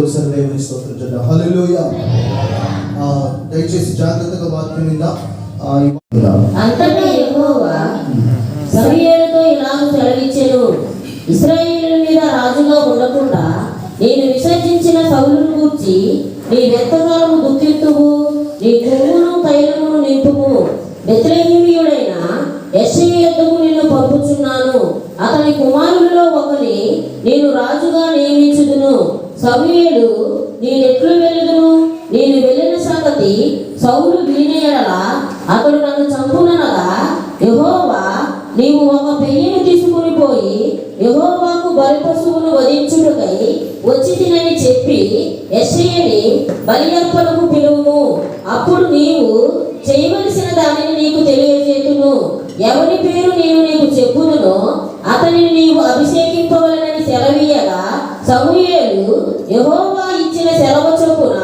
ఒకసారి దేవుని స్తోత్రం చేద్దాం. హల్లెలూయా. దయచేసి జాగ్రత్తగా వాక్యం విందాం. అంతటా యెహోవా సమూయేలుతో ఇలాగ సెలవిచ్చెను, ఇశ్రాయేలు మీద రాజుగా ఉండకుండా నేను విసర్జించిన సౌలును గూర్చి నీవెంతకాలము దుఃఖింతువు, నీ కొమ్మును తైలమును నింపుము. బెత్లెహేమీయుడైన యెష్షయి యొద్దకు నిన్ను పంపుచున్నాను, అతని కుమారులలో ఒకని నేను రాజుగా నియమించుదును. సమూయేలు నేనెట్లు వెళ్ళుదును, నేను వెళ్ళిన సంగతి సౌలు వినిన యెడల అతడు నన్ను చంపుననగా యెహోవా నీవు ఒక పెయ్యను తీసుకుని పోయి యెహోవాకు బలి పశువును వధించుటకై వచ్చితినని చెప్పి యెష్షయిని బలి అర్పణకు పిలువుము. అప్పుడు నీవు చేయవలసిన దానిని నీకు తెలియజేతును. ఎవరి పేరు నేను నీకు చెప్పుదునో అతనిని నీవు అభిషేకింపవలెనని సెలవీయగా సమూయేలు యెహోవా ఇచ్చిన సెలవు చొప్పున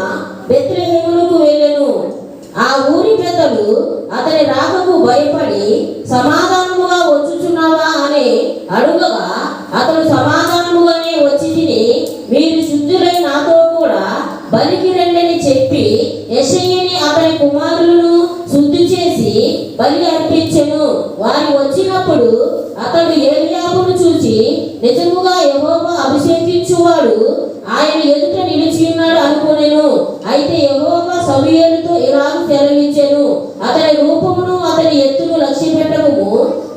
బెత్లెహేమునకు వెళ్ళెను. ఆ ఊరి పెద్దలు అతని రాకకు భయపడి సమాధానముగా వచ్చుచున్నావా అని అడుగగా అతడు సమాధానముగానే వచ్చి తిని మీరు శుద్ధులై నాతో కూడా బలికి రండని చెప్పి యెష్షయిని అతని కుమారులను శుద్ధి చేసి బలి అర్పించెను. వారు వచ్చినప్పుడు అతడు ఏలీయాబును చూసి నిజముగా యెహోవా అభిషేకించువాడు ఆయన ఎదుట నిలిచి ఉన్నాడు అనుకొనెను. అయితే యెహోవా సమూయేలుతో ఇలాగ సెలవిచ్చెను, అతని రూపమును అతని ఎత్తును లక్ష్య పెట్టకుము.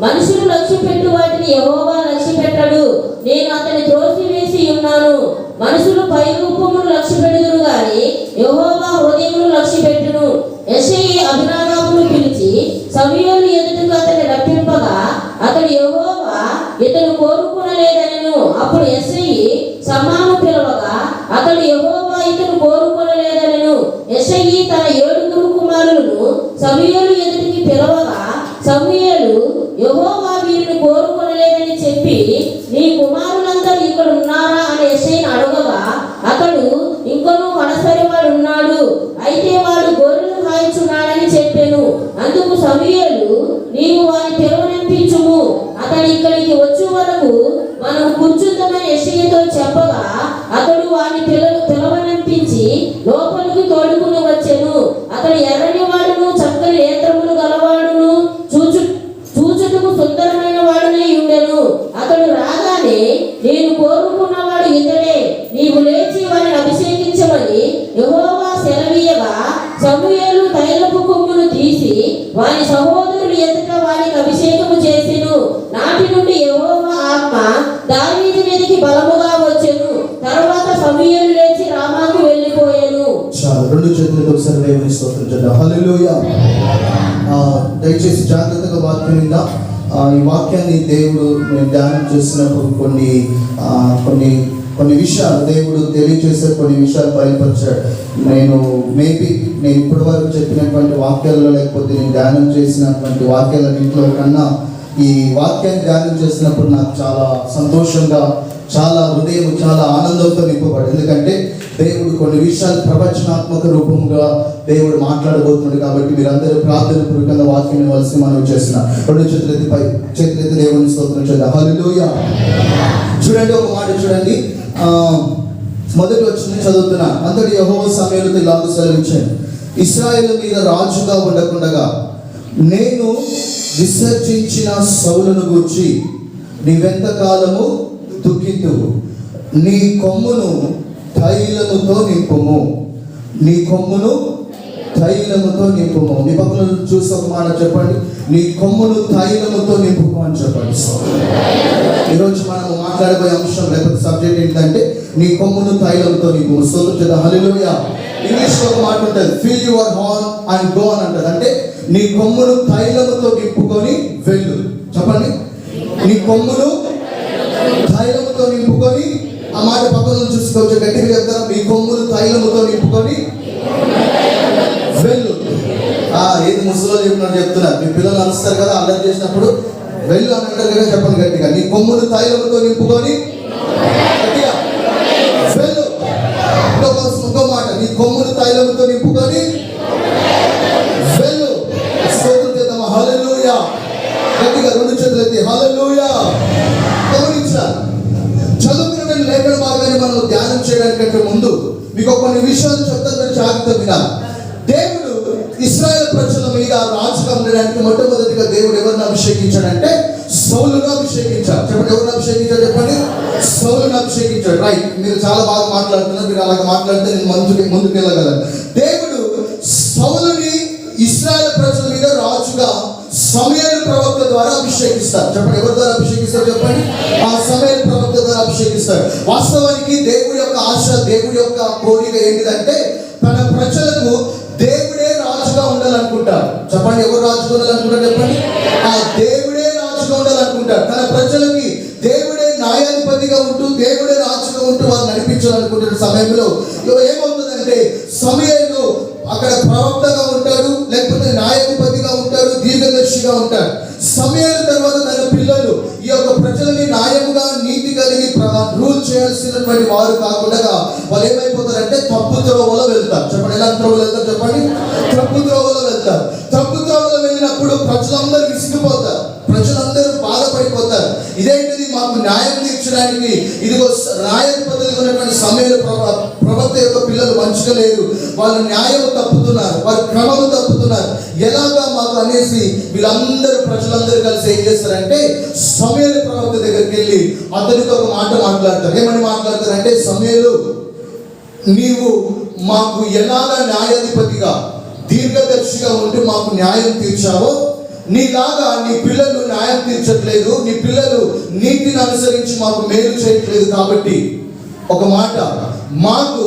మనుషులు లక్ష్య పెట్టు వాటిని యెహోవా లక్ష్య పెట్టడు. నేను అతని త్రోసివేసి ఉన్నాను. మనుషులు పై రూపమును లక్ష్య పెడుదురు గాని యెహోవా హృదయమును లక్ష్య పెట్టును. యెష్షయి అభినదాబును పిలిచి సమూయేలు ఎదుటకు అతని రప్పింపగా అతడు యెహోవా ఇతను కోరుకొనలేదనెను. అప్పుడు యెష్షయి షమ్మాను పిలవగా అతడు యెహోవా ఇతను కోరుకొనలేదనెను. యెష్షయి తన 7 కుమారులను సమూయేలు ఎదుటికి పిలవగా సమూయేలు యెహోవా వీరిని కోరుకొనలేదని చెప్పి నీ కుమారులందరూ ఇక్కడ ఉన్నారా అని యెష్షయిని అడగగా అతడు ఇంకొను వనసరివాడు ఉన్నాడు, అయితే వాడు గొర్రెలు కాయచున్నాడని చెప్పాను. అందుకు సమూయేలు నీవు వారిని పిలవనంపించుము, అతడు ఇక్కడికి వచ్చే వరకు మనం కూర్చుందామని యెష్షయితో చెప్పగా అతడు వారిని పిలవనంపించి లోపలికి తోడుకుని వచ్చెను. అతడు ఎర్రని వాడును చక్కని నేత్రములు గలవాడును చూచుటకు సుందరమైన వాడునై ఉండెను. అతడు రాగానే నేను కోరుకున్నవాడు ఇతడే, నీవు లేచి వారిని అభిషేకించమని యెహోవా సెలవీయగా సమూయేలు తైలపు కొమ్మును తీసి వారి సహోదరులు ఎదుట వారికి అభిషేకము చేసెను. నాటి నుండి యెహోవా ఆత్మ దావీదు మీదకి బలముగా వచ్చెను. తర్వాత సమూయేలు లేచి రామాకు వెళ్ళిపోయెను. చాలు, 2 చేతులతో ఒకసారి దేవుని స్తోత్రం చేద్దాం. హల్లెలూయా. దయచేసి జాగ్రత్తగా వాక్యం విందాం. ఈ వాక్యాన్ని దేవుడు నేను ధ్యానం చేసినప్పుడు కొన్ని విషయాలు దేవుడు తెలియజేసే కొన్ని విషయాలు బయలుపరిచాడు. నేను ఇప్పటి వరకు చెప్పినటువంటి వాక్యాలలో లేకపోతే నేను ధ్యానం చేసినటువంటి వాక్యాలన్నింటిలో కన్నా ఈ వాక్యాన్ని ధ్యానం చేసినప్పుడు నాకు చాలా సంతోషంగా, చాలా హృదయం చాలా ఆనందంతో నింపబడి, ఎందుకంటే దేవుడు కొన్ని విషయాలు ప్రవచనాత్మక రూపంగా దేవుడు మాట్లాడబోతున్నాడు. కాబట్టి మీరందరూ ప్రార్థన పూర్వకంగా వాక్యం ఇవ్వాల్సి మనం చేసిన 2 చేతులెత్తి దేవుని స్తోత్రం చేద్దాం. హల్లెలూయా. చూడండి, ఒక మాట చూడండి, మొదటి వచనం చదువుతున్నా. అంతటి యెహోవా సమూయేలుతో ఇలాగ సెలవిచ్చెను, ఇశ్రాయేలు మీద రాజుగా ఉండకుండగా నేను విసర్జించిన సౌలును గూర్చి నీవెంతకాలము దుఃఖింతువు, నీ కొమ్మును తైలముతో నింపుము. నీ కొమ్మును తైలముతో నింపుము. నీ పక్కన చూసి ఒక మాట చెప్పండి, నీ కొమ్మును తైలముతో నింపుము అని చెప్పండి. ఈరోజు మనం మాట్లాడబోయే అంశం లేకపోతే సబ్జెక్ట్ ఏంటంటే నీ కొమ్మును తైలంతో నింపుము. స్తోత్రం చేద్దాం. హల్లెలూయా. ఇంగ్లీష్ లో ఒక మాట ఉంటుంది, fill your horn and go అని అంటది. అంటే నీ కొమ్మును తైలముతో నింపుకొని వెళ్ళు. చెప్పండి, నీ కొమ్మును తైలముతో నింపుకొని. ఆ మాట పక్కన చూసుకోవచ్చు, గట్టిగా చెప్తారా, నీ కొమ్మును తైలముతో నింపుకొని వెళ్ళు. ఏది ముసలో చెప్పినట్టు చెప్తున్నారు. మీ పిల్లలు అరుస్తారు కదా, అల్లరి చేసినప్పుడు వెళ్ళు అని అంటారు కదా, చెప్పండి గట్టిగా, నీ కొమ్మును తైలముతో నింపుకొని గట్టిగా వెళ్ళు. ఇంకో మాట, నీ కొమ్మును తైలముతో నింపుకొని వెళ్ళు. స్తోత్రం చేద్దాం. హల్లెలూయా. గట్టిగా 2 చేతులెత్తి హల్లెలూయా. గమనించాలి, చదువుకున్న లేఖన భాగాన్ని మనం ధ్యానం చేయడానికంటే ముందు ముందు మీకు కొన్ని విషయాలు చెప్తాను, మీరు జాగ్రత్త వినాలి. దేవుడు ఇశ్రాయేల్ ప్రజల మీద రాజుగా ఉండడానికి మొట్టమొదటిగా దేవుడు ఎవరిని అభిషేకించాడంటే సౌలును అభిషేకించాడు. చెప్పండి, ఎవరిని అభిషేకించాడు చెప్పండి? సౌలును అభిషేకించాడు. రైట్, మీరు చాలా బాగా మాట్లాడుతున్నారు. మీరు అలాగ మాట్లాడితే నేను ముందుకు వెళ్ళగలను. దేవుడు సౌలుని ఇశ్రాయేల్ ప్రజల మీద రాజుగా సమూయేలు ప్రవక్త ద్వారా అభిషేకిస్తారు. చెప్పండి, ఎవరి ద్వారా అభిషేకిస్తారు చెప్పండి? ఆ సమూయేలు ప్రవక్త ద్వారా అభిషేకిస్తారు. వాస్తవానికి దేవుడి యొక్క ఆశ, దేవుడి యొక్క కోరిక ఏంటిదంటే తన ప్రజలకు దేవుడే రాజుగా ఉండాలనుకుంటారు. చెప్పండి, ఎవరు రాజుగా ఉండాలనుకుంటారు చెప్పండి? ఆ దేవుడే రాజుగా ఉండాలనుకుంటారు. తన ప్రజలకి దేవుడే న్యాయాధిపతిగా ఉంటూ, దేవుడే రాజుగా ఉంటూ వారు నడిపించాలనుకుంటున్న సమయంలో ఏమవుతుందంటే సమూయేలు అక్కడ ప్రవక్తగా ఉంటాడు, లేకపోతే న్యాయాధిపతిగా ఉంటాడు, దీర్ఘదర్శిగా ఉంటాడు. సమూయేలు తర్వాత తన పిల్లలు ఈ యొక్క ప్రజలని న్యాయముగా నీతి కలిగి రూల్ చేయాల్సినటువంటి వారు కాకుండా వాళ్ళు ఏమైపోతారంటే తప్పు త్రోవలో వెళ్తారు. చెప్పండి, ఎలా త్రోవలో వెళ్తారు చెప్పండి? తప్పు త్రోవలో వెళ్తారు. తప్పు త్రోవలో వెళ్ళినప్పుడు ప్రజలందరూ విసిగిపోతారు, ప్రజలందరూ బాధపడిపోతారు. ఇదేంటిది, మాకు న్యాయం తీర్చడానికి ఇదిగో న్యాయాధిపతులుగా ఉన్నటువంటి సమూయేలు ప్రవక్త యొక్క పిల్లలు మంచిగా లేరు, వాళ్ళు న్యాయము తప్పుతున్నారు, వారి క్రమము తప్పుతున్నారు, ఎలాగా మాకు అనేసి వీళ్ళందరూ ప్రజలందరూ కలిసి ఏం చేస్తారంటే సమూయేలు ప్రవక్త దగ్గరికి వెళ్ళి అతనితో ఒక మాట మాట్లాడతారు. ఏమని మాట్లాడతారంటే, సమూయేలు, నీవు మాకు ఎలాగా న్యాయాధిపతిగా దీర్ఘదర్శిగా ఉంటూ మాకు న్యాయం తీర్చావో, నీలాగా నీ పిల్లలు న్యాయం తీర్చట్లేదు, నీ పిల్లలు నీతిని అనుసరించి మాకు మేలు చేయట్లేదు. కాబట్టి ఒక మాట, మాకు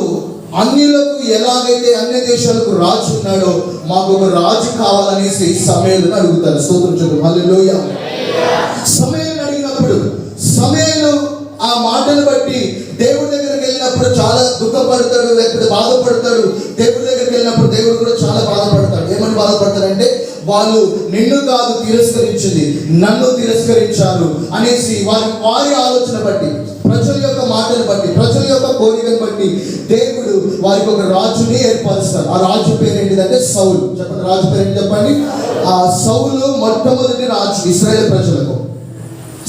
అన్యులకు ఎలాగైతే అన్య దేశాలకు రాజు ఉన్నాడో మాకు ఒక రాజు కావాలనేసి సమూయేలును అడుగుతారు. స్తోత్రం చెప్తారు. హల్లెలూయా. సమూయేలును అడిగినప్పుడు సమూయేలు ఆ మాటను బట్టి దేవుడి దగ్గరికి వెళ్ళినప్పుడు చాలా దుఃఖపడతాడు, లేకపోతే బాధపడతాడు. దేవుడి దగ్గరికి వెళ్ళినప్పుడు దేవుడు కూడా చాలా బాధపడతాడు. ఏమని బాధపడతాడంటే, వాళ్ళు నిన్ను కాదు తిరస్కరించింది, నన్ను తిరస్కరించారు అనేసి వారి ఆలోచన బట్టి, ప్రజల యొక్క మాటను బట్టి, ప్రజల యొక్క కోరికను బట్టి దేవుడు వారికి ఒక రాజుని ఏర్పరుస్తారు. ఆ రాజు పేరు ఏంటిదంటే సౌలు. చెప్పండి, రాజు పేరు ఏంటి చెప్పండి? ఆ సౌలు మొట్టమొదటి రాజు ఇశ్రాయేల్ ప్రజలకు.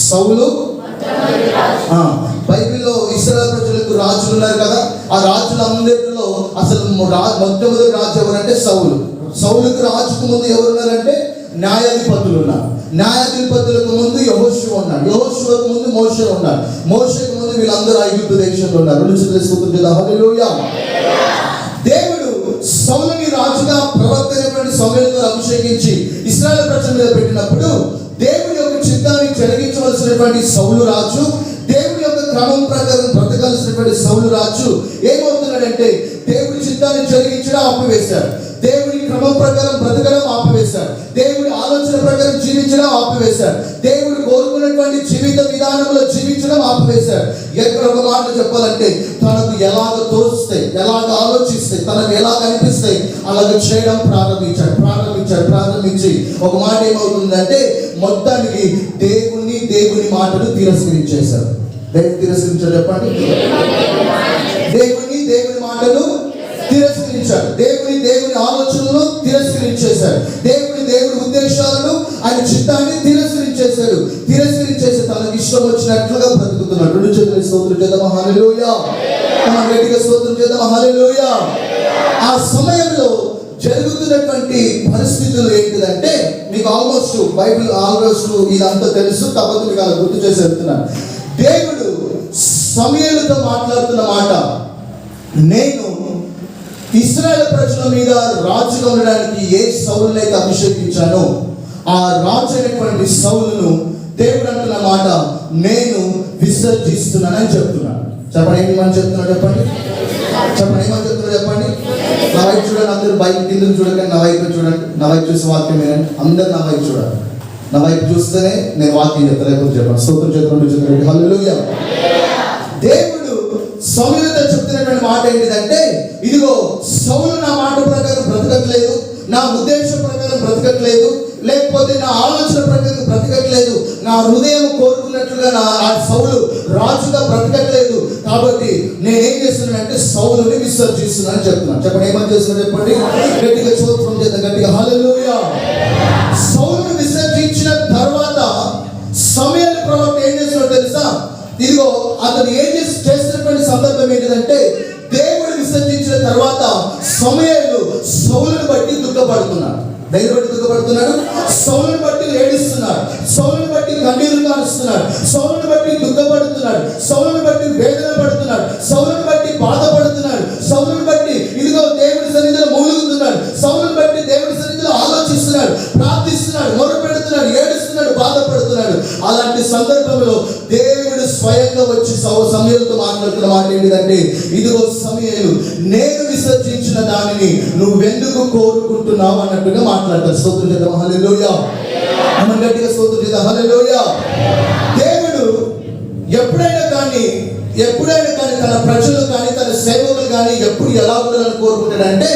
సౌలు బైబిల్లో ఇశ్రాయేల్ ప్రజలకు రాజులు ఉన్నారు కదా, ఆ రాజులందరిలో అసలు మొట్టమొదటి రాజు ఎవరంటే సౌలు. సౌలుకు రాజుకు ముందు ఎవరున్నారంటే న్యాయాధిపతులు ఉన్నారు. న్యాయాధిపతులకు ముందు యెహోషువ ఉన్నాడు. యెహోషువకు ముందు మోషే ఉన్నాడు. మోషేకు ముందు వీళ్ళందరూ ఐగుప్తు దేశంలో ఉన్నారు. హల్లెలూయా. దేవుడు సౌలుని రాజుగా ప్రవక్తైనటువంటి సమూయేలును అభిషేకించి ఇశ్రాయేల్ ప్రజల మీద పెట్టినప్పుడు దేవుడి యొక్క చిత్తాన్ని జరిగించవలసినటువంటి సౌలు రాజు, దేవుడి యొక్క క్రమం ప్రకారం బ్రతకాల్సినటువంటి సౌలు రాజు ఏమవుతున్నాడంటే దేవుడి చిత్తాన్ని జరిగించడం ఆపివేశాడు, దేవుడి క్రమం ప్రకారం బ్రతకడం ఆపివేశాడు, దేవుడి ఆలోచన ప్రకారం జీవించడం ఆపివేశాడు, దేవుడు కోరుకున్నటువంటి జీవిత విధానంలో జీవించడం ఆపివేశాడు. ఎక్కడ ఒక మాట చెప్పాలంటే తనకు ఎలాగ తోస్తే, ఎలాగ ఆలోచిస్తే, తనకు ఎలా అనిపిస్తే అలాగ చేయడం ప్రారంభించి ఒక మాట ఏమవుతుందంటే మొత్తానికి దేవుని మాటను తిరస్కరించేశారు. దేవుని తిరస్కరించారు చెప్పండి? దేవుని మాటను తిరస్కరించాడు. దేవుని ఆలోచనలను తిరస్కరించేశాడు. దేవుడి ఉద్దేశాలను, ఆయన చిత్తాన్ని తిరస్కరించేశాడు. తిరస్కరించేసి తనకి ఇష్టం వచ్చినట్లుగా బ్రతుకుతున్నాడు. రెండు చేతులు స్తోత్రం చేద్దాం, హల్లెలూయా. మనం గట్టిగా స్తోత్రం చేద్దాం, హల్లెలూయా. ఆ సమయంలో జరుగుతున్నటువంటి పరిస్థితులు ఏంటిదంటే, మీకు బైబిల్ ఆల్మోస్ట్ ఇదంతా తెలుసు, కాబట్టి మీకు అలా గుర్తు చేసి వెళ్తున్నాను. దేవుడు సమూయేలుతో మాట్లాడుతున్న మాట, నేను ఇశ్రాయేల్ ప్రజల మీద రాజుగా ఉండడానికి ఏ సౌలునైతే అభిషేకించానో ఆ రాజు అయినటువంటి సౌలును దేవుడు అంటున్న మాట, నేను విసర్జిస్తున్నానని చెప్తున్నాను. చెప్పండి, ఏమని చెప్తున్నాడు చెప్పండి? చెప్పండి, ఏమని చెప్తున్నాడు చెప్పండి? నా వైపు చూడండి, అందరూ బైక్ కిందకు చూడకండి, నా వైపు చూడండి. నా వైపు చూసి వాక్యం వినండి. అందరు నా వైపు చూడాలి. నా వైపు చూస్తేనే నేను వాక్యం చెప్తాను, లేకపోతే చెప్పండి. స్తోత్రం చెప్తున్నాడు. హల్లెలూయా. దేవుడు సౌలుతో చెప్తున్నటువంటి మాట ఏంటిదంటే, ఇదిగో సౌలు నా మాట ప్రకారం బ్రతకట్లేదు, నా ఉద్దేశం ప్రకారం బ్రతకట్లేదు, లేకపోతే నా ఆలోచన ప్రకారం బ్రతకట్లేదు, నా హృదయం కోరుకున్నట్లుగా ఆ సౌలు రాజుగా బ్రతకట్లేదు. కాబట్టి నేనేం చేస్తున్నానంటే సౌలుని విసర్జిస్తున్నానని చెప్తున్నాను. చెప్పండి, ఏమని చేస్తున్నా చెప్పండి? గట్టిగా స్తోత్రం చేద్దాం, గట్టిగా హల్లెలూయా. సౌలుని విసర్జించిన తర్వాత సమూయేలు ప్రవక్త ఏం చేస్తున్నాడో తెలుసా? ఇదిగో అతను ఏం చేసినటువంటి సందర్భం ఏంటిదంటే, దేవుడు సమూయేలు సౌలుని బట్టి దుఃఖపడుతున్నాడు. దేని బట్టి దుఃఖపడుతున్నాడు? సౌలుని బట్టి ఏడుస్తున్నాడు, సౌలుని బట్టి కన్నీరు కారుస్తున్నాడు, సౌలుని బట్టి దుఃఖపడుతున్నాడు, సౌలుని బట్టి వేదన పడుతున్నాడు, సౌలుని బట్టి బాధపడుతున్నాడు, సౌలుని బట్టి ఇదిగో దేవుడి సన్నిధిలో మూలుగుతున్నాడు, సౌలుని బట్టి దేవుడి సన్నిధిలో ఆలోచిస్తున్నాడు, ప్రార్థిస్తున్నాడు, మొరపెడుతున్నాడు, ఏడుస్తున్నాడు, బాధపడుతున్నాడు. అలాంటి సందర్భంలో దేవుడు స్వయంగా వచ్చి సమూయేలుతో మాట్లాడుతున్న మాట ఏంటిదంటే, ఇదిగో సమూయేలు, నేను విసర్జించిన దానిని నువ్వెందుకు కోరుకుంటున్నావు అన్నట్టుగా మాట్లాడతారు. స్తోత్రం చేద్దాం, హల్లెలూయా. మనం గట్టిగా స్తోత్రం చేద్దాం, హల్లెలూయా. దేవుడు ఎప్పుడైనా కానీ తన ప్రజలు కానీ తన సేవకులు కానీ ఎప్పుడు ఎలా ఉండాలని కోరుకుంటాడంటే,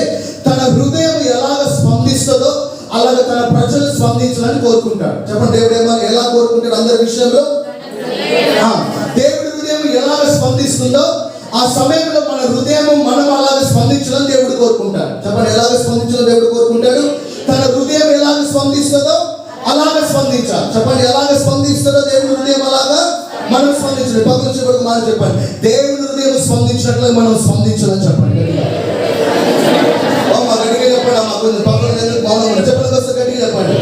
తన హృదయం ఎలాగ స్పందిస్తుందో అలాగే తన ప్రజలు స్పందించాలని కోరుకుంటాడు. చెప్పండి, దేవుడు ఎలా కోరుకుంటాడు అందరి విషయంలో? దేవుడి హృదయం ఎలాగ స్పందిస్తుందో ఆ సమయంలో మన హృదయం మనం అలాగ స్పందించాలని దేవుడు కోరుకుంటాడు. చెప్పండి, ఎలాగ స్పందించాలని దేవుడు కోరుకుంటాడు? తన హృదయం ఎలాగ స్పందిస్తుందో అలాగ స్పందించాలి. చెప్పండి, ఎలాగ స్పందిస్తుందో దేవుడి హృదయం అలాగా మనం స్పందించాలి. పక్కన చెప్పండి, మనం చెప్పండి, దేవుడి హృదయం స్పందించినట్లే మనం స్పందించాలని చెప్పండి. మా గట్టిగా చెప్పండి, మా కొంచెం పక్కన చెప్పండి, వస్తే గట్టిగా చెప్పండి.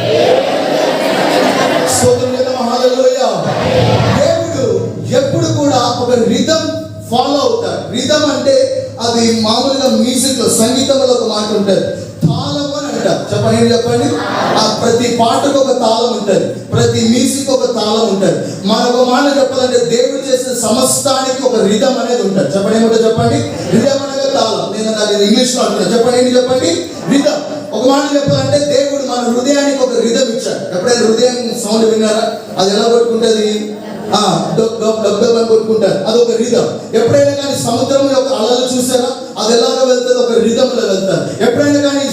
స్తోత్రం చేద్దాం, హల్లెలూయా. దేవుడు ఎప్పుడు కూడా ఒక రిథం ఫాలో అవుతాడు. రిథం అంటే అది మామూలుగా మ్యూజిక్ లో, సంగీతంలో ఒక మాట ఉంటుంది, తాళం అని అంటారు. చెప్పండి, ఆ ప్రతి పాటకు ఒక తాళం ఉంటుంది, ప్రతి మ్యూజిక్ ఒక తాళం ఉంటుంది. మనకు ఒక మాట చెప్పాలంటే దేవుడు చేసిన సమస్తానికి ఒక రిథం అనేది ఉంటుంది. చెప్పండి, ఏమిటో చెప్పండి? రిథం అనగా తాళం. నేను అది ఇంగ్లీష్ లో అంటున్నాను. చెప్పండి, ఏంటి చెప్పండి? రిథం. ఒక మాట చెప్పాలంటే దేవుడు మన హృదయానికి ఒక రిథం ఇచ్చాడు. ఎప్పుడైనా హృదయం సౌండ్ విన్నారా? అది ఎలా కొట్టుకుంటుంది? కొట్టుకుంటారు. అది ఒక రిథం. ఎప్పుడైనా కానీ సముద్రం యొక్క అలలు చూసారా? అది ఎలాగ వెళ్తుంది? ఒక రిథంలో వెళ్తారు. ఎప్పుడైనా కానీ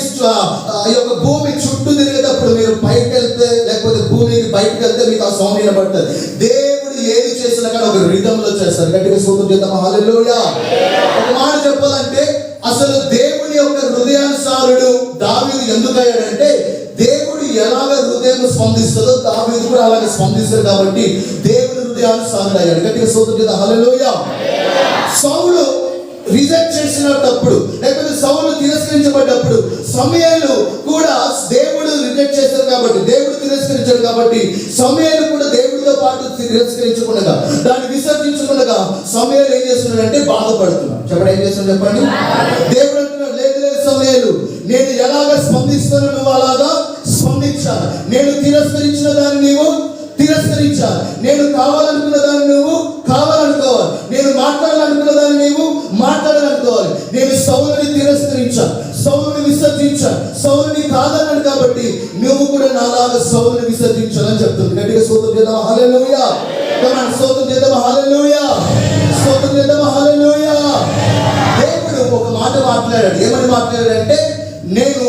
ఈ యొక్క భూమి చుట్టూ తిరిగేటప్పుడు మీరు పైకి వెళ్తే లేకపోతే భూమికి బయటకు వెళ్తే మీకు ఆ సౌండ్ వినపడుతుంది. దేవుడు ఏది చేసినా కానీ ఒక రిథంలో చేస్తారు. గట్టిగా స్తోత్రం చేద్దాం, హల్లెలూయా. ఒక మాట చెప్పాలంటే అసలు దేవుని యొక్క హృదయానుసారుడు దావీదు ఎందుకు అయ్యాడంటే, దేవుడు ఎలాగ హృదయం స్పందిస్తుందో దావీదు కూడా అలాగే స్పందిస్తాడు కాబట్టి దేవుని హృదయానుసారుడు అయ్యాడు. గట్టిగా స్తోత్రం చేద్దాం, హల్లెలూయా. సౌలు రిజెక్ట్ చేసినప్పుడు లేకపోతే సౌలు తిరస్కరించబడ్డప్పుడు సమూయేలు కూడా దేవుడు రిజెక్ట్ చేశారు కాబట్టి, దేవుడు తిరస్కరించాడు కాబట్టి సమూయేలు కూడా దేవుడితో పాటు తిరస్కరించకుండా, దాన్ని విసర్జించకుండా సమూయేలు ఏం చేస్తున్నాడంటే బాధపడుతున్నాడు. చెప్పండి, ఏం చేస్తున్నాడు చెప్పండి? దేవుడు అంటున్నాడు, లేదు సమూయేలు, నేను ఎలాగ స్పందిస్తాను నువ్వు అలాగా స్పందించాలి. నేను తిరస్కరించిన దాన్ని నీవు తిరస్కరించాలి. నేను కావాలనుకున్న దాన్ని నువ్వు కావాలనుకోవాలి. నేను మాట్లాడాలనుకున్న దాన్ని నీవు మాట్లాడాలనుకోవాలి. నేను సౌలుని తిరస్కరించాను, సౌలుని విసర్జించాను, సౌలుని కాదన్నాను కాబట్టి నువ్వు కూడా నాలాగా సౌలుని విసర్జించాలని చెప్తుంది. గట్టిగా స్తోత్రం చేద్దాం, హల్లెలూయా. స్తోత్రం చేద్దాం, హల్లెలూయా. స్తోత్రం చేద్దాం, హల్లెలూయా. దేవుడు ఒక మాట మాట్లాడాడు. ఏమని మాట్లాడాడంటే, నేను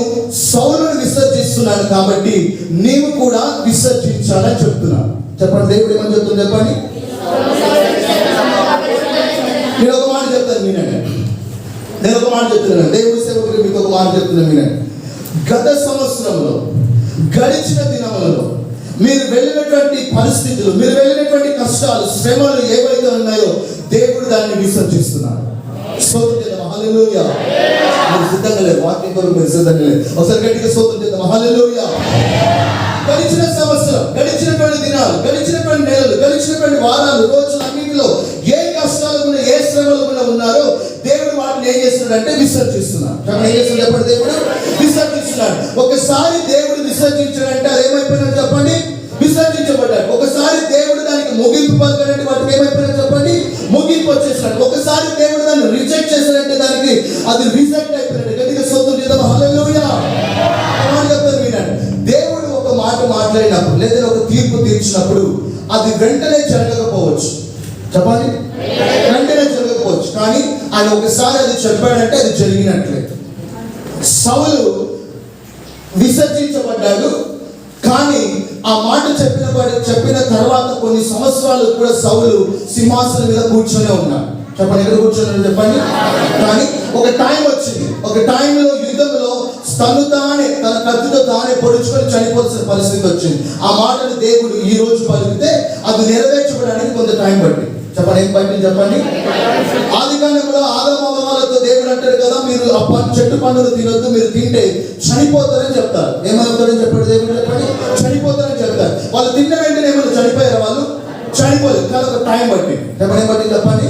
సౌలుని విసర్జిస్తున్నాను కాబట్టి నీవు కూడా విసర్జించాలని చెప్తున్నాను. చెప్పండి, దేవుడు ఏమని చెప్తుంది చెప్పండి? నేను ఒక మాట చెప్తాను వినండి. దేవుడి సేవకులు మీకు ఒక మాట చెప్తున్నాను వినండి. గత సంవత్సరంలో గడిచిన దినములలో మీరు వెళ్ళినటువంటి పరిస్థితులు, మీరు వెళ్ళినటువంటి కష్టాలు, శ్రమలు ఏవైతే ఉన్నాయో దేవుడు దాన్ని విసర్జిస్తున్నాడు. స్తోత్రం చేద్దాం, హల్లెలూయా. మీరు సిద్ధంగా లేదు, వాక్యం కొరకు మీరు సిద్ధంగా లేదు. ఒకసారి గట్టిగా స్తోత్రం చేద్దాం, హల్లెలూయా. గడిచిన సంవత్సరం, గడిచినటువంటి దినాలు, గడిచినటువంటి నెలలు, గడిచినటువంటి వారాలు, రోజులు అన్నింటిలో ఏ కష్టాలు కూడా, ఏ శ్రమలు కూడా ఉన్నారో దేవుడు వాటిని ఏం చేస్తున్నాడు? విసర్జిస్తున్నాడు. ఏం చేస్తున్నాడు చెప్పండి? దేవుడు విసర్జిస్తున్నాడు. ఒకసారి దేవుడు విసర్జించాడంటే అది ఏమైపోయినట్టు చెప్పండి? విసర్జించబడ్డాడు. ఒకసారి దేవుడు దానికి ముగింపు పలకడంటే వాటికి ఏమైపోయినట్టు చెప్పండి? ముగింపు వచ్చేసినాడు. ఒకసారి దేవుడు దాన్ని రిజెక్ట్ చేశాడంటే దానికి అది రిజెక్ట్ అయిపోయినట్టు. గట్టిగా స్తోత్రం చేద్దాం, హల్లెలూయా. చెప్తాను వినండి. దేవుడు ఒక మాట మాట్లాడినప్పుడు లేదా ఒక తీర్పు తీర్చినప్పుడు అది వెంటనే జరగకపోవచ్చు. చెప్పండి, వెంటనే జరగకపోవచ్చు. కానీ ఆయన ఒకసారి అది చెప్పాడంటే అది జరిగినట్లే. సౌలు విసర్జించబడ్డాడు. కానీ ఆ మాట చెప్పిన తర్వాత కొన్ని సంవత్సరాలు కూడా సౌలు సింహాసనం మీద కూర్చొనే ఉన్నాడు. చెప్పండి, ఎక్కడ కూర్చొని చెప్పండి. కానీ ఒక టైం వచ్చింది, ఒక టైంలో యుద్ధంలో తన కత్తితో తానే పొడుచుకొని చనిపోవాల్సిన పరిస్థితి వచ్చింది. ఆ మాటను దేవుడు ఈ రోజు పలికితే అది నెరవేర్చబడడానికి కొంత టైం పట్టింది. చెప్పండి, ఏం పట్టింది చెప్పండి. ఆదికాండంలో ఆదాము హవ్వలతో దేవుడు అంటారు కదా, మీరు ఆ చెట్టు పండును తినొద్దు, మీరు తింటే చనిపోతారని చెప్తారు. ఏమవుతారని చెప్పాడు దేవుడు? చెప్పండి, చనిపోతారని చెప్తారు. వాళ్ళు తిన్న వెంటనే ఏమైనా చనిపోయారు? వాళ్ళు చనిపోలేదు, కానీ ఒక టైం పట్టింది. చెప్పండి, ఏం పట్టింది? చెప్పండి,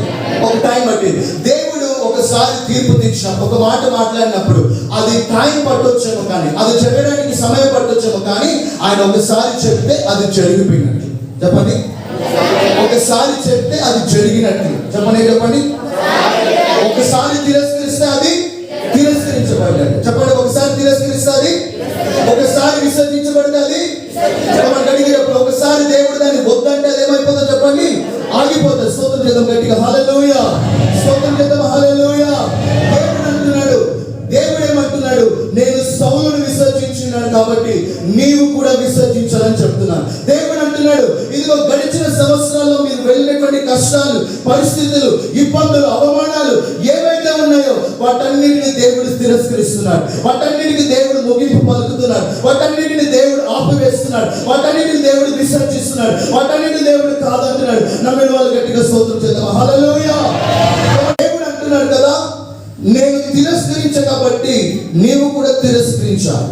ఒక టైం పట్టింది. దేవుడు ఒకసారి తీర్పు తీర్చినప్పుడు, ఒక మాట మాట్లాడినప్పుడు అది టైం పట్టొచ్చేమో, కానీ అది జరగడానికి సమయం పట్టొచ్చేమో, కానీ ఆయన ఒకసారి చెప్తే అది జరిగిపోయినట్లు. చెప్పండి, ఒకసారి చెప్తే అది జరిగినట్లు. చెప్పండి, చెప్పండి, ఒకసారి తిరస్కరిస్తే అది తిరస్కరించబడ్డాడు. చెప్పండి, ఒకసారి తిరస్కరిస్తే అది, ఒకసారి విసర్జించబడితే అది చెప్పండి. ఒకసారి దేవుడు దాన్ని వద్దంటే అది ఏమైపోతుందో చెప్పండి, ఆగిపోతుంది. స్తోత్రం చేద్దాం గట్టిగా, హల్లెలూయా. స్తోత్రం చేద్దాం, హల్లెలూయా. దేవుడు అంటున్నాడు, దేవుడు ఏమంటున్నాడు? నేను సౌలును విసర్జించున్నాను కాబట్టి నీవు కూడా విసర్జించాలని చెప్తున్నాను. దేవుడు అంటున్నాడు, ఇదిగో గడిచిన సంవత్సరాల్లో మీరు వెళ్ళినటువంటి కష్టాలు, పరిస్థితులు, ఇబ్బందులు, అవమానాలు ఏవైతే ఉన్నాయో వాటన్నిటిని దేవుడు తిరస్కరిస్తున్నాడు. వాటన్నిటికి దేవుడు ముగింపు పలుకుతున్నాడు. వాటన్నిటిని దేవుడు ఆపివేస్తున్నాడు. వాటన్నిటిని దేవుడు విసర్జిస్తున్నాడు. వాటన్నిటిని దేవుడు కాదంటున్నాడు. నమ్మిన వాళ్ళు గట్టిగా స్తోత్రం చేద్దాం, హల్లెలూయా. దేవుడు అంటున్నాడు కదా, నేను తిరస్కరించబట్టి నీవు కూడా తిరస్కరించాలి.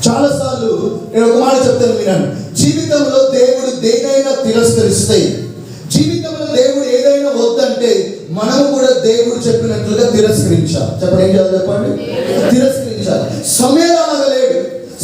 చాలాసార్లు నేను ఒక మాట చెప్తాను వినండి. జీవితంలో దేవుడు దేనైనా తిరస్కరిస్తే, జీవితంలో దేవుడు ఏదైనా వద్దంటే మనము కూడా దేవుడు చెప్పినట్లుగా తిరస్కరించాలి. చెప్పండి, ఏం చేయాలి? చెప్పండి, తిరస్కరించాలి. సమయాలు అలాగ లేడు,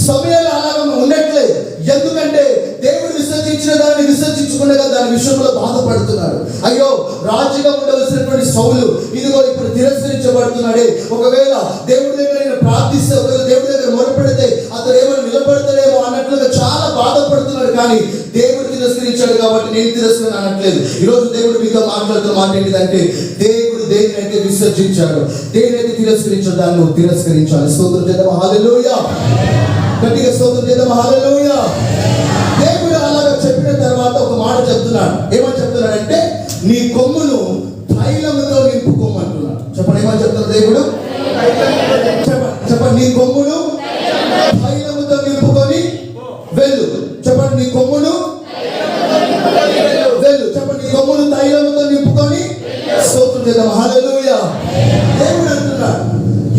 సమయాలు అలాగ ఉండట్లేదు. ఎందుకంటే దేవుడు విసర్జించిన దాన్ని విసర్జించకుండా దాని విషయంలో బాధపడుతున్నాడు. అయ్యో, రాజుగా ఉండవలసినటువంటి సౌలు ఇదిగో ఇప్పుడు తిరస్కరించబడుతున్నాడే. ఒకవేళ దేవుడి దగ్గర నేను ప్రార్థిస్తే, ఒకవేళ దేవుడి దగ్గర మొరపెడితే అతను ఏమైనా నిలబడతాడేమో అన్నట్లుగా చాలా బాధపడుతున్నాడు. కానీ దేవుడు తిరస్కరించాడు కాబట్టి నేను తిరస్కరణ అనట్లేదు. ఈరోజు దేవుడు మీతో మాట్లాడుతున్న మాట ఏంటిదంటే, దేవుడు దేనినైతే విసర్జించాడు, దేనినైతే తిరస్కరించాడు దాన్ని నువ్వు తిరస్కరించాలి. స్తోత్రం చేద్దాం, హల్లెలూయా. గట్టిగా స్తోత్రం చేద్దాం, హల్లెలూయా. దేవుడు అలాగా చెప్పిన తర్వాత ఒక మాట చెప్తున్నాడు. ఏమని చెప్తున్నాడంటే, నీ కొమ్మును తైలముతో నింపుకోమంటున్నాడు. చెప్పండి, ఏమని చెప్తున్నాడు దేవుడు? చెప్పండి, నీ కొమ్మును తైలముతో నింపుకొని వెళ్ళు. చెప్పండి, నీ కొమ్మును వెళ్ళు. చెప్పండి, నీ కొమ్మును తైలముతో నింపుకొని. స్తోత్రం చేద్దాం, హల్లెలూయా. దేవుడు అంటున్నాడు,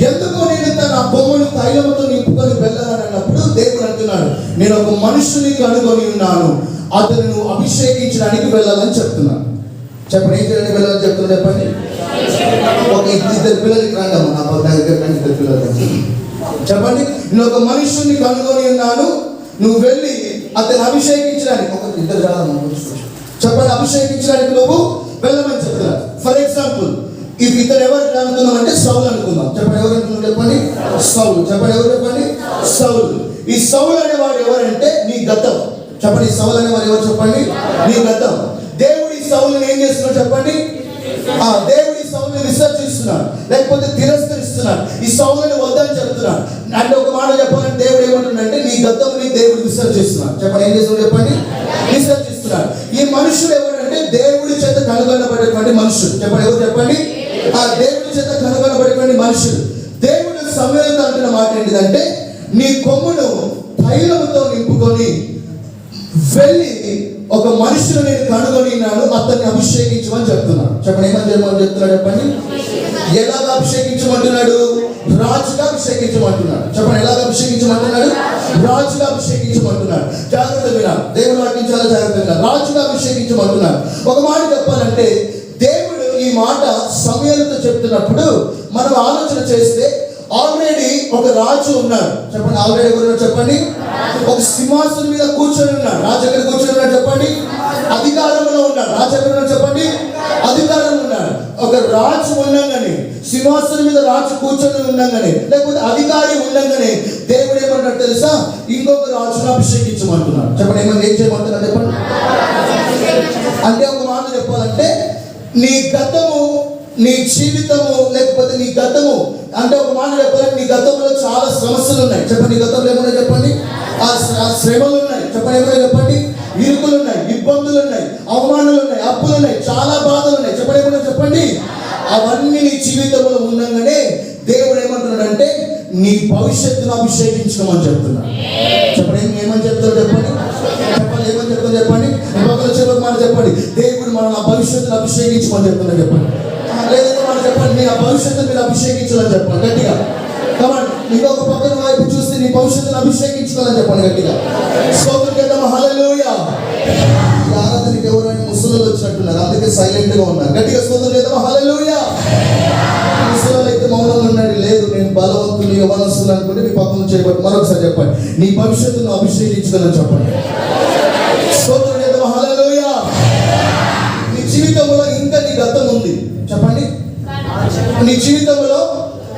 ఎందుకు నేను తన కొమ్మును తైలముతో నింపుకొని వెళ్ళాలని అన్నప్పుడు దేవుడు అంటున్నాడు, నేను ఒక మనుషుని కనుగొని ఉన్నాను, అతను అభిషేకించడానికి వెళ్ళాలని చెప్తున్నాను. చెప్పండి, ఏం చేయడానికి వెళ్ళాలని చెప్తున్నాను? చెప్పండి, ఒక ఇద్దరు పిల్లలకి రండమ్మా, నా దగ్గర ఇద్దరు పిల్లలు. చెప్పండి, నేను ఒక మనుషుని కనుగొని ఉన్నాను, నువ్వు వెళ్ళి అతను అభిషేకించడానికి, ఒక ఇద్దరు కాదమ్మా, చెప్పండి, అభిషేకించడానికి నువ్వు వెళ్ళమని చెప్తున్నాను. ఫర్ ఎగ్జాంపుల్, ఇఫ్ ఇతను ఎవరు అనుకుందాం అంటే సౌలు అనుకుందాం. చెప్పండి, ఎవరు అనుకుందాం? చెప్పండి, సౌలు. చెప్పండి, ఎవరు? చెప్పండి, సౌలు. ఈ సౌలు అనేవాడు ఎవరంటే నీ గతం. చెప్పండి, ఈ సౌలు అనేవాడు ఎవరు? చెప్పండి, నీ గతం. దేవుడు ఈ సౌలుని ఏం చేస్తున్నాడు? చెప్పండి, దేవుడు ఈ సౌలుని విసర్జిస్తున్నాడు, లేకపోతే తిరస్కరిస్తున్నాడు. ఈ సౌలుని వద్దని చెప్తున్నాడు. అంటే ఒక మాట చెప్పాలంటే దేవుడు ఏమంటున్నాడంటే, నీ గతంని దేవుడు విసర్జిస్తున్నాడు. చెప్పండి, ఏం చేస్తున్నాడు? చెప్పండి, విసర్జిస్తున్నాడు. ఈ మనుషుడు ఎవరంటే దేవుడి చేత కనుగొనబడేటువంటి మనుషుడు. చెప్పండి, ఎవరు? చెప్పండి, దేవుడి చేత కనుగొనబడేటువంటి మనుషుడు. దేవుడు సమయంలో అంటున్న మాట ఏంటిదంటే, నీ కొమ్మును తైలముతో నింపుకొని వెళ్ళి ఒక మనుషుని నేను కనుగొనినాను, అతన్ని అభిషేకించమని చెప్తున్నాడు. చెప్పండి, ఏమని చేయమని చెప్తున్నాడు? చెప్పండి, ఎలాగ అభిషేకించమంటున్నాడు? రాజుగా అభిషేకించమంటున్నాడు. చెప్పండి, ఎలాగ అభిషేకించమంటున్నాడు? రాజుగా అభిషేకించమంటున్నాడు. జాగ్రత్త వినాలి, దేవుడు వాక్యం చాలా జాగ్రత్తగా. రాజుగా అభిషేకించమంటున్నాడు. ఒక మాట చెప్పాలంటే, దేవుడు ఈ మాట సమయాలతో చెప్తున్నప్పుడు మనం ఆలోచన చేస్తే, ఆల్రెడీ ఒక రాజు ఉన్నాడు. చెప్పండి, ఆల్రెడీ ఎవరు? చెప్పండి, ఒక సింహాసనం మీద కూర్చొని ఉన్నాడు. రాజు ఎక్కడ కూర్చొని ఉన్నాడు? చెప్పండి, అధికారంలో ఉన్నాడు. రాజు ఎక్కడ ఉన్నాడు? చెప్పండి, అధికారంలో ఉన్నాడు. ఒక రాజు ఉండగానే, సింహాసనం మీద రాజు కూర్చొని ఉండగానే, లేకపోతే అధికారి ఉండగానే దేవుడు ఏమంటాడు తెలుసా? ఇంకొక రాజును అభిషేకించమంటున్నాడు. చెప్పండి, ఏమన్నా ఏం చేయమంటున్నాడు? చెప్పండి. అంటే ఒక మాట చెప్పాలంటే, నీ గతము, నీ జీవితము, లేకపోతే నీ గతము అంటే ఒక మాట చెప్పాలంటే, నీ గతంలో చాలా సమస్యలు ఉన్నాయి. చెప్పండి, నీ గతంలో ఏమన్నా చెప్పండి, ఆ శ్రమలు ఉన్నాయి. చెప్పండి, ఏమన్నా చెప్పండి, ఇరుకులు ఉన్నాయి, ఇబ్బందులు ఉన్నాయి, అవమానాలు ఉన్నాయి, అప్పులు ఉన్నాయి, చాలా బాధలు ఉన్నాయి. చెప్పండి, ఏమన్నా చెప్పండి. అవన్నీ నీ జీవితంలో ఉండగానే దేవుడు ఏమంటున్నాడంటే, నీ భవిష్యత్తును అభిషేకించుకోమని చెప్తున్నాడు. చెప్పండి, ఏమని చెప్తాడు? చెప్పండి, చెప్పండి, ఏమని చెప్తాడు? చెప్పండి, ఇంకొకరు చెప్పక మాట చెప్పండి, దేవుడు మన భవిష్యత్తును అభిషేకించమని చెప్తున్నాడు. చెప్పండి, లేదంటే మనం చెప్పండి, నీ భవిష్యత్తు మీరు అభిషేకించాలని చెప్పండి గట్టిగా. కమాన్, ఇంకొక పక్కన వైపు చూస్తే నీ భవిష్యత్తును అభిషేకించుకోవాలని చెప్పండి గట్టిగా. స్తోత్రం చేద్దాం. హల్లెలూయా. ఈ ఆరాధనకి ఎవరైనా ముసలోళ్ళు వచ్చినట్టున్నారు, అందుకే సైలెంట్ గా ఉన్నారు. గట్టిగా స్తోత్రం చేద్దాం. హల్లెలూయా. ముసలోళ్ళు అయితే మౌనంగా ఉన్నాడు. లేదు, నేను బలవంతులు యవనస్తులు అనుకుంటే మీ పక్కన చేయబట్టి మరొకసారి చెప్పండి, నీ భవిష్యత్తును అభిషేకించుకోవాలని చెప్పండి. స్తోత్రం చేద్దాం. హల్లెలూయా. నీ జీవితంలో ఇంకా నీ గతం ఉంది చెప్పండి. నీ జీవితంలో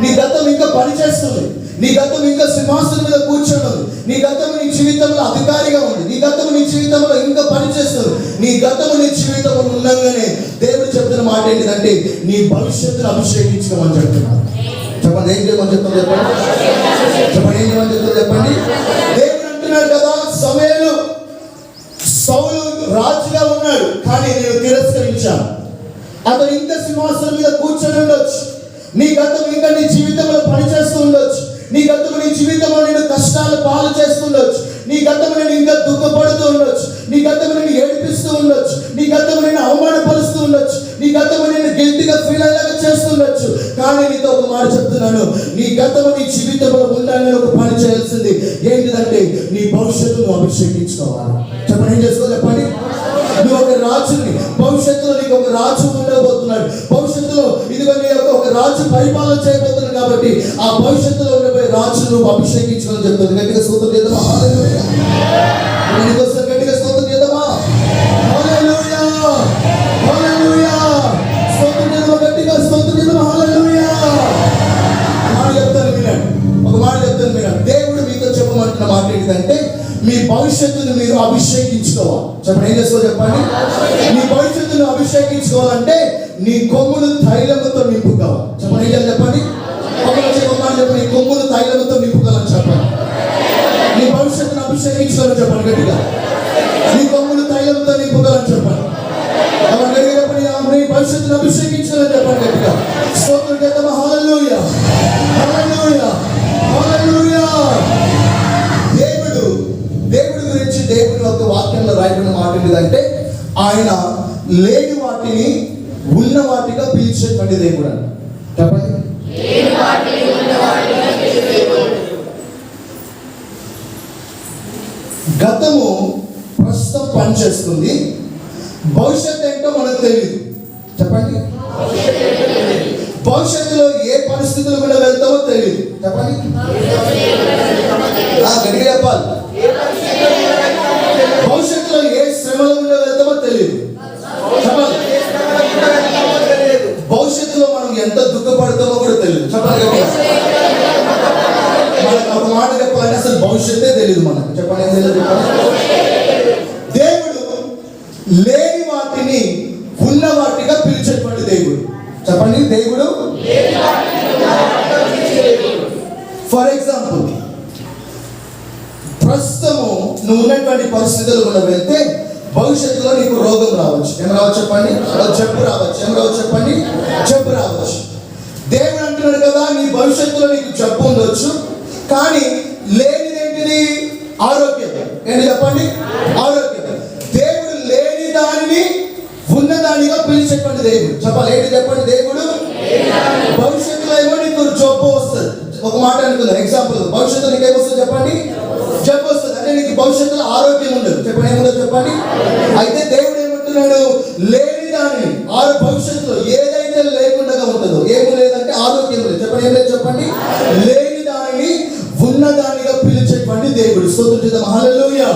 నీ గతం ఇంకా పనిచేస్తుంది. నీ గతం ఇంకా సింహాసనం మీద కూర్చొని ఉంది. నీ గతం నీ జీవితంలో అధికారిగా ఉంది. నీ గతం నీ జీవితంలో ఇంకా పనిచేస్తుంది. నీ గతం నీ జీవితంలో ఉండగానే దేవుడు చెప్తున్న మాట ఏంటిదంటే నీ భవిష్యత్తును అభిషేకించుకోమని చెప్తున్నారు. చెప్పండి, ఏం చేయమని చెప్తాను చెప్పండి. చెప్పండి, ఏం చేయమని చెప్తాను చెప్పండి. దేవుడు అంటున్నాడు కదా, సౌలు రాజుగా ఉన్నాడు, కానీ నేను తిరస్కరించాను. అతను ఇంకా సింహాసనం మీద కూర్చొని ఉండొచ్చు. నీ గతం ఇంకా నీ జీవితంలో పనిచేస్తూ ఉండొచ్చు. నీ గతం నీ జీవితంలో నేను కష్టాలు పాలు చేస్తుండొచ్చు. నీ గతం నేను ఇంకా దుఃఖపడుతూ ఉండొచ్చు. నీ గతం నేను ఏడిపిస్తూ ఉండొచ్చు. నీ గతం నేను అవమానపరుస్తూ ఉండొచ్చు. నీ గతం నేను గిల్టీగా ఫీల్ అయ్యేలాగా చేస్తుండొచ్చు. కానీ నీతో ఒక మాట చెప్తున్నాను, నీ గతం నీ జీవితంలో ఉండాలని ఒక పని చేయాల్సింది ఏంటిదంటే నీ భవిష్యత్తును అభిషేకించుకోవాలి. చెప్పండి, ఏం చేసుకోవాలి చెప్పండి. నువ్వు ఒక రాజుని, భవిష్యత్తులో నీకు ఒక రాజు ఉండబోతున్నాడు. భవిష్యత్తులో ఇదిగో నీ ఒక రాజు పరిపాలన చేయబోతున్నాడు. కాబట్టి ఆ భవిష్యత్తులో ఉండబోయే రాజు నువ్వు అభిషేకించుకోవాలని చెప్తుంది. గట్టిగా స్తోత్రం చేద్దామా. హల్లెలూయా. నీకోసం గట్టిగా స్తోత్రం చేద్దామా. హల్లెలూయా. హల్లెలూయా. స్తోత్రం చేద్దామా. గట్టిగా స్తోత్రం చేద్దామా. హల్లెలూయా. మాట చెప్తాను వినండి, ఒక మాట చెప్తాను వినండి. దేవుడు మీతో చెప్పమంటున్న మాట ఏంటంటే మీ భవిష్యత్తును మీరు అభిషేకించుకోవాలి. చెప్పండి, ఏం చేసుకోవాలి చెప్పండి. నీ భవిష్యత్తును అభిషేకించుకోవాలంటే నీ కొమ్మును తైలముతో నింపుకోవాలి. చెప్పండి, ఏం చెప్పండి. చెప్పండి, నీ కొమ్మును తైలముతో నింపుకోవాలని చెప్పండి. నీ భవిష్యత్తును అభిషేకించుకోవాలని చెప్పండి గట్టిగా. నీ కొమ్మును తైలముతో నింపుకోవాలని చెప్పండి. నీ భవిష్యత్తును అభిషేకించుకోవాలని చెప్పండి గట్టిగా. స్తోత్రం చేద్దామా. హల్లెలూయా. హల్లెలూయా. హల్లెలూయా. దేవుడి గురించి దేవుని యొక్క వాక్యంలో రాయబడిన మాట ఏంటంటే ఆయన లేని వాటిని ఉన్న వాటిగా పిలిచేటువంటి దేవుడు అని చెప్పండి. గతము ప్రస్తుతం పనిచేస్తుంది, భవిష్యత్తు ఏంటో మనకు తెలియదు. చెప్పండి, భవిష్యత్తులో ఏ పరిస్థితులు కూడా వెళ్తామో తెలియదు. చెప్పండి, గట్టిగా చెప్పాలి. భవిష్యత్తులో ఏ శ్రమలో కూడా వెళ్తామో తెలియదు. చెప్పాలి, భవిష్యత్తులో మనం ఎంత దుఃఖపడతామో కూడా తెలియదు. చెప్పాలి, మనకు ఒక మాట చెప్పాలంటే అసలు భవిష్యత్తే తెలియదు మనకు. చెప్పండి, ఏం తెలియదు. దేవుడు లేని వాటిని ఉన్న వాటిగా పిలిచేటువంటి దేవుడు. చెప్పండి, దేవుడు ఫర్ ఎగ్జాంపుల్ ప్రస్తుతము నువ్వు ఉన్నటువంటి పరిస్థితులు కూడా వెళ్తే భవిష్యత్తులో నీకు రోగం రావచ్చు. ఏం రావచ్చు చెప్పండి. జబ్బు రావచ్చు. ఏం రావచ్చు చెప్పండి. జబ్బు రావచ్చు. దేవుడు అంటున్నాడు కదా, నీ భవిష్యత్తులో నీకు జబ్బు ఉండొచ్చు, కానీ లేనిదేంటిది ఆరోగ్యం. ఏంటి చెప్పండి, ఆరోగ్యం. దేవుడు లేని దానిని ఉన్నదానిగా పిలిచేటువంటి దేవుడు. చెప్పాలి, ఏంటి చెప్పండి. దేవుడు భవిష్యత్తులో ఏమో నీకు జబ్బు వస్తుంది. ఒక మాట అనుకుందాం, ఎగ్జాంపుల్, భవిష్యత్తులో నీకు ఏమొస్తుంది చెప్పండి, జబ్బు వస్తుంది. అంటే నీకు భవిష్యత్తులో ఆరోగ్యం ఉండదు. చెప్పండి, ఏముందో చెప్పండి. అయితే దేవుడు ఏమంటున్నాడు, లేని దానిని భవిష్యత్తులో ఏదైతే లేకుండా ఉంటుందో, ఏమి లేదంటే ఆరోగ్యం లేదు. చెప్పండి, ఏం లేదు చెప్పండి. లేని దానిని ఉన్నదానిగా పిలిచేటువంటి దేవుడు. స్తోత్రం చేద్దాం. హల్లెలూయా.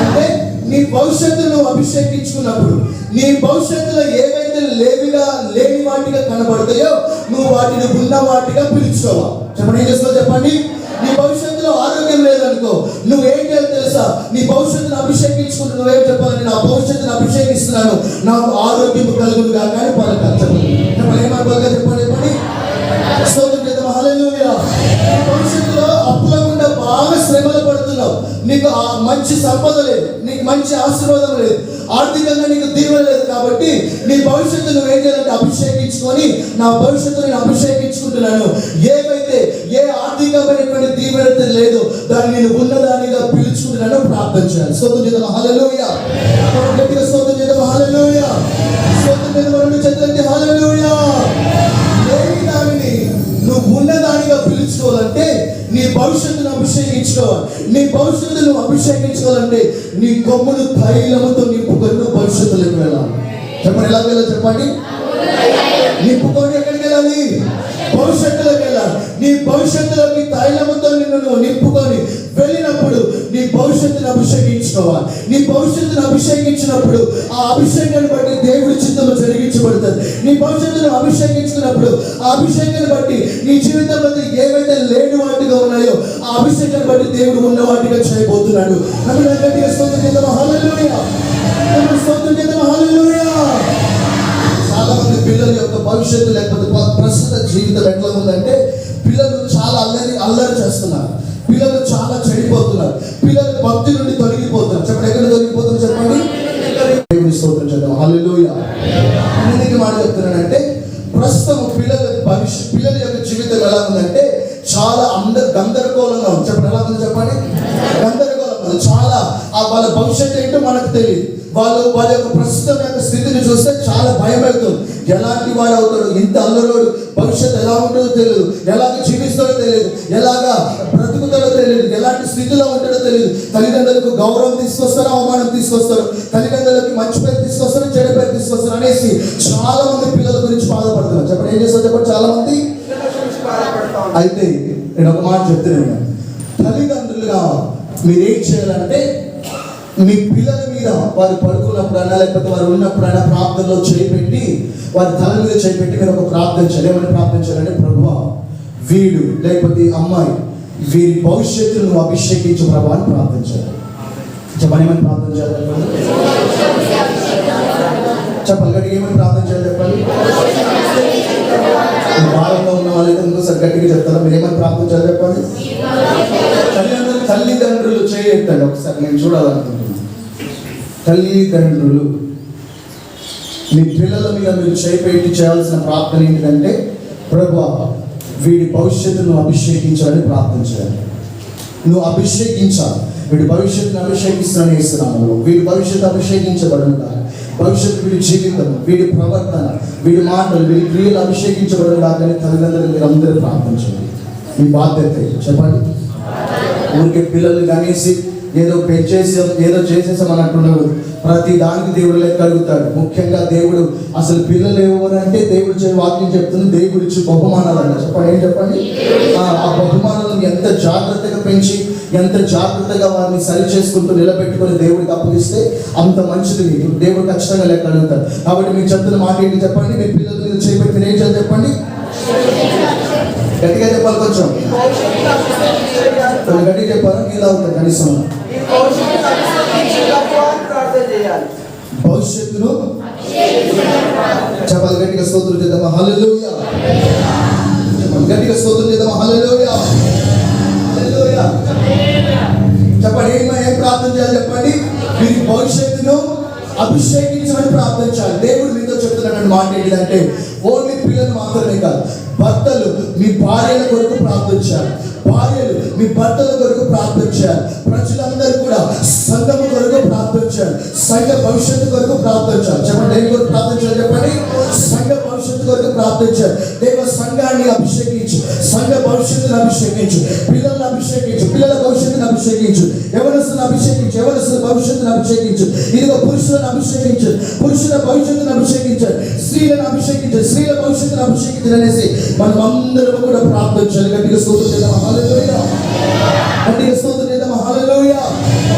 అంటే నీ భవిష్యత్తును అభిషేకించుకున్నప్పుడు నీ భవిష్యత్తులో ఏవైతే లేని వాటిగా కనబడతాయో నువ్వు వాటిని ఉన్న వాటిగా పిలుచుకోవాలి. చెప్పండి, ఏం చేసుకోవాలి చెప్పండి. నీ భవిష్యత్తులో ఆరోగ్యం లేదనుకో, నువ్వేం చేయాలి తెలుసా, నీ భవిష్యత్తును అభిషేకించుకుంటూ నువ్వేం చెప్పాలి, నా భవిష్యత్తును అభిషేకిస్తున్నాను, నాకు ఆరోగ్యం కలుగునుగా కానీ పలకాలి. చెప్పండి, ఏమనుకోగా చెప్పండి చెప్పండి. స్తోత్రం చేద్దాం. హల్లెలూయా. భవిష్యత్తులో అప్పుల గుండా బాగా శ్రమలు పడుతున్నావు, నీకు మంచి సంపద లేదు, నీకు మంచి ఆశీర్వాదం లేదు, ఆర్థికంగా నీకు దీవెన లేదు. కాబట్టి నీ భవిష్యత్తు నువ్వు ఏం చేయాలంటే అభిషేకించుకొని, నా భవిష్యత్తు నేను అభిషేకించుకుంటున్నాను. ఏవైతే ఏ ఆర్థికమైనటువంటి దీవెన లేదో దాన్ని నేను ఉన్నదానిగా పిలుచుకుంటున్నాను. ప్రార్థన చేయాలి. స్తోత్రం చేద్దాం. హల్లెలూయా. గట్టిగా స్తోత్రం చేద్దాం. హల్లెలూయా. స్తోత్రం చేద్దాం. హల్లెలూయా. ఉన్నదానిగా పిలుచుకోవాలంటే నీ భవిష్యత్తును అభిషేకించుకోవాలి. నీ భవిష్యత్తును నువ్వు అభిషేకించుకోవాలంటే నీ కొమ్మును తైలముతో నింపుకొని నువ్వు భవిష్యత్తులోకి వెళ్ళాలి. చెప్పండి, ఎలా వెళ్ళాలి చెప్పండి? నింపుకొని ఎక్కడికి వెళ్ళాలి? భవిష్యత్తులోకి వెళ్ళాలి. నీ భవిష్యత్తులోకి తైలముతో నిన్ను నువ్వు నింపుకొని వెళ్ళినప్పుడు నీ భవిష్యత్తును అభిషేకించుకోవాలి. నీ భవిష్యత్తును అభిషేకించినప్పుడు ఆ అభిషేకాన్ని బట్టి దేవుడి చిత్తము జరిగించబడుతుంది. నీ భవిష్యత్తును అభిషేకించుకున్నప్పుడు ఆ అభిషేకాన్ని బట్టి నీ జీవితంలో ఏవైతే లేని వాటిగా ఉన్నాయో ఆ అభిషేకాన్ని బట్టి దేవుడు ఉన్న వాటిగా చేయబోతున్నాడు. గట్టిగా స్తోత్రం చేద్దాం, హల్లెలూయా. స్తోత్రం చేద్దాం, హల్లెలూయా. చాలా మంది పిల్లల యొక్క భవిష్యత్తు లేకపోతే ప్రస్తుత జీవితం ఎట్లా ఉందంటే పిల్లలు చాలా అల్లరి చేస్తున్నారు. పిల్లలు చాలా చెడిపోతున్నారు. పిల్లలు భక్తి నుండి తొలగిపోతున్నారు. చెప్పండి, ఎక్కడ తొలగిపోతున్నారు చెప్పండి? దేవుని స్తోత్రం చేద్దాం, హల్లెలూయా. ఎందుకు మాట చెప్తున్నానంటే ప్రస్తుతం పిల్లల యొక్క జీవితం ఎలా ఉందంటే చాలా గందరగోళంగా ఉంది. చెప్పండి, ఎలా ఉంది చెప్పండి? గందరగోళంగా ఉంది. చాలా వాళ్ళ భవిష్యత్తు ఏంటో మనకు తెలియదు. వాళ్ళ యొక్క ప్రస్తుతం యొక్క స్థితిని చూస్తే చాలా భయం అవుతుంది. ఎలాంటి వాడు అవుతాడు, ఇంత అల్లరోడు, భవిష్యత్తు ఎలా ఉంటుందో తెలియదు, ఎలాగ జీవిస్తాడో తెలియదు, ఎలాగా బ్రతుకుతాడో తెలియదు, ఎలాంటి స్థితిలో ఉంటాడో తెలియదు. తల్లిదండ్రులకు గౌరవం తీసుకొస్తారు, అవమానం తీసుకొస్తారు, తల్లిదండ్రులకి మంచి పేరు తీసుకొస్తారు, చెడు పేరు తీసుకొస్తారు అనేసి చాలా మంది పిల్లల గురించి బాధపడుతున్నారు. చెప్పండి, ఏం చేస్తారు చెప్పండి? చాలా మంది. అయితే నేను ఒక మాట చెప్తున్నాను, తల్లిదండ్రులుగా మీరు ఏం చేయాలంటే మీ పిల్లల మీద వారు పడుకున్నప్పుడైనా లేకపోతే వారు ఉన్నప్పుడైనా ప్రార్థనలో చేపెట్టి వారి తల మీద చేపెట్టి మీరు ఒక ప్రార్థన చేయాలి. ఏమని ప్రార్థన చేయాలంటే, ప్రభువా వీడు లేకపోతే అమ్మాయి వీరి భవిష్యత్తును నువ్వు అభిషేకించు ప్రభు అని ప్రార్థన చేయాలి. చెప్పండి, ఏమని ప్రార్థన చేయాలి చెప్పండి? చెప్పండి గట్టిగా, ఏమని ప్రార్థన చేయాలి చెప్పండి? భారంగా ఉన్న వాళ్ళైతే ఇంకోసారి గట్టిగా చెప్తారా? మీరు ఏమని ప్రార్థన చేయాలి చెప్పండి? తల్లిదండ్రులు చేయొద్దండి, ఒకసారి నేను చూడాలనుకుంటున్నాను. తల్లిదండ్రులు మీ పిల్లల మీద మీరు చేపెట్టి చేయాల్సిన ప్రార్థన ఏంటంటే, ప్రభువా వీడి భవిష్యత్తును అభిషేకించాలని ప్రార్థన చేయాలి. నువ్వు అభిషేకించాలి. వీడి భవిష్యత్తును అభిషేకిస్తానని ఇస్తున్నాము. వీడి భవిష్యత్తు అభిషేకించబడుగా, భవిష్యత్తు వీడి జీవితం, వీడి ప్రవర్తన, వీడి మాటలు, వీడి క్రియలు అభిషేకించబడుగా కానీ తల్లిదండ్రులు మీరు అందరూ ప్రార్థన చేయాలి. మీ బాధ్యత చెప్పండి. ఊరికే పిల్లలు కనేసి ఏదో చేసేసాం అన్నట్టుండదు. ప్రతి దానికి దేవుడు లెక్క అడుగుతాడు. ముఖ్యంగా దేవుడు అసలు పిల్లలు ఎవరంటే దేవుడు వాక్యం చెప్తుంది, దేవుడు ఇచ్చే బహుమానాలు అన్న. చెప్పండి, ఏం చెప్పండి? ఆ బహుమానాలను ఎంత జాగ్రత్తగా పెంచి ఎంత జాగ్రత్తగా వారిని సరి చేసుకుంటూ నిలబెట్టుకుని దేవుడికి అప్పగిస్తే అంత మంచిది. మీకు దేవుడు ఖచ్చితంగా లెక్క అడుగుతాడు. కాబట్టి మీకు చెప్తున్న మాట ఏంటి చెప్పండి? మీ పిల్లల మీద చేపెట్టి ఏం చేయాలి చెప్పండి? గట్టిగా చెప్పాలి, కొంచెం గట్టిగా చెప్పాలి. నీళ్ళు అవుతాయి కనీసం. భవిష్యత్తును చెప్పాలి. గట్టిగా స్తోత్రం చేద్దామా? హల్లెలూయా. గట్టిగా స్తోత్రం చేద్దామా? హల్లెలూయా. హల్లెలూయా. చెప్పండి, ఏం ప్రార్థన చేయాలి చెప్పండి? మీరు భవిష్యత్తును అభిషేకించమని ప్రార్థన చేయాలి. దేవుడు మీతో చెప్తున్నాడు మాట ఏంటంటే, ఓన్లీ పిల్లలు మాత్రమే కాదు, భర్తలు మీ భార్యల కొరకు ప్రార్థన చేయాలి, భార్యలు మీ భర్తల కొరకు ప్రార్థన చేయాలి, ప్రజలందరూ కూడా సంఘము కొరకు ప్రార్థన చేయాలి, సంఘ భవిష్యత్తు కొరకు ప్రార్థన చేయాలి. చెప్పండి, దేని కొరకు ప్రార్థన చేయాలి చెప్పండి? సంఘ భవిష్యత్తు కొరకు ప్రార్థన చేయాలి. దేవ సంఘాన్ని అభిషేకించు, సంఘ భవిష్యత్తును అభిషేకించు, పిల్లలను అభిషేకించు, పిల్లల భవిష్యత్తును అభిషేకించు, యవనస్తులను అభిషేకించు, యవనస్తుల భవిష్యత్తును అభిషేకించు, ఇదిగో పురుషులను అభిషేకించు, పురుషుల భవిష్యత్తును అభిషేకించారు, స్త్రీలను అభిషేకించారు, స్త్రీల భవిష్యత్తును అభిషేకించారు అనేసి మనం అందరం కూడా ప్రార్థన చేయాలి. గట్టిగా స్తోత్రం చేద్దాం, హల్లెలూయా. గట్టిగా స్తోత్రం చేద్దాం, హల్లెలూయా.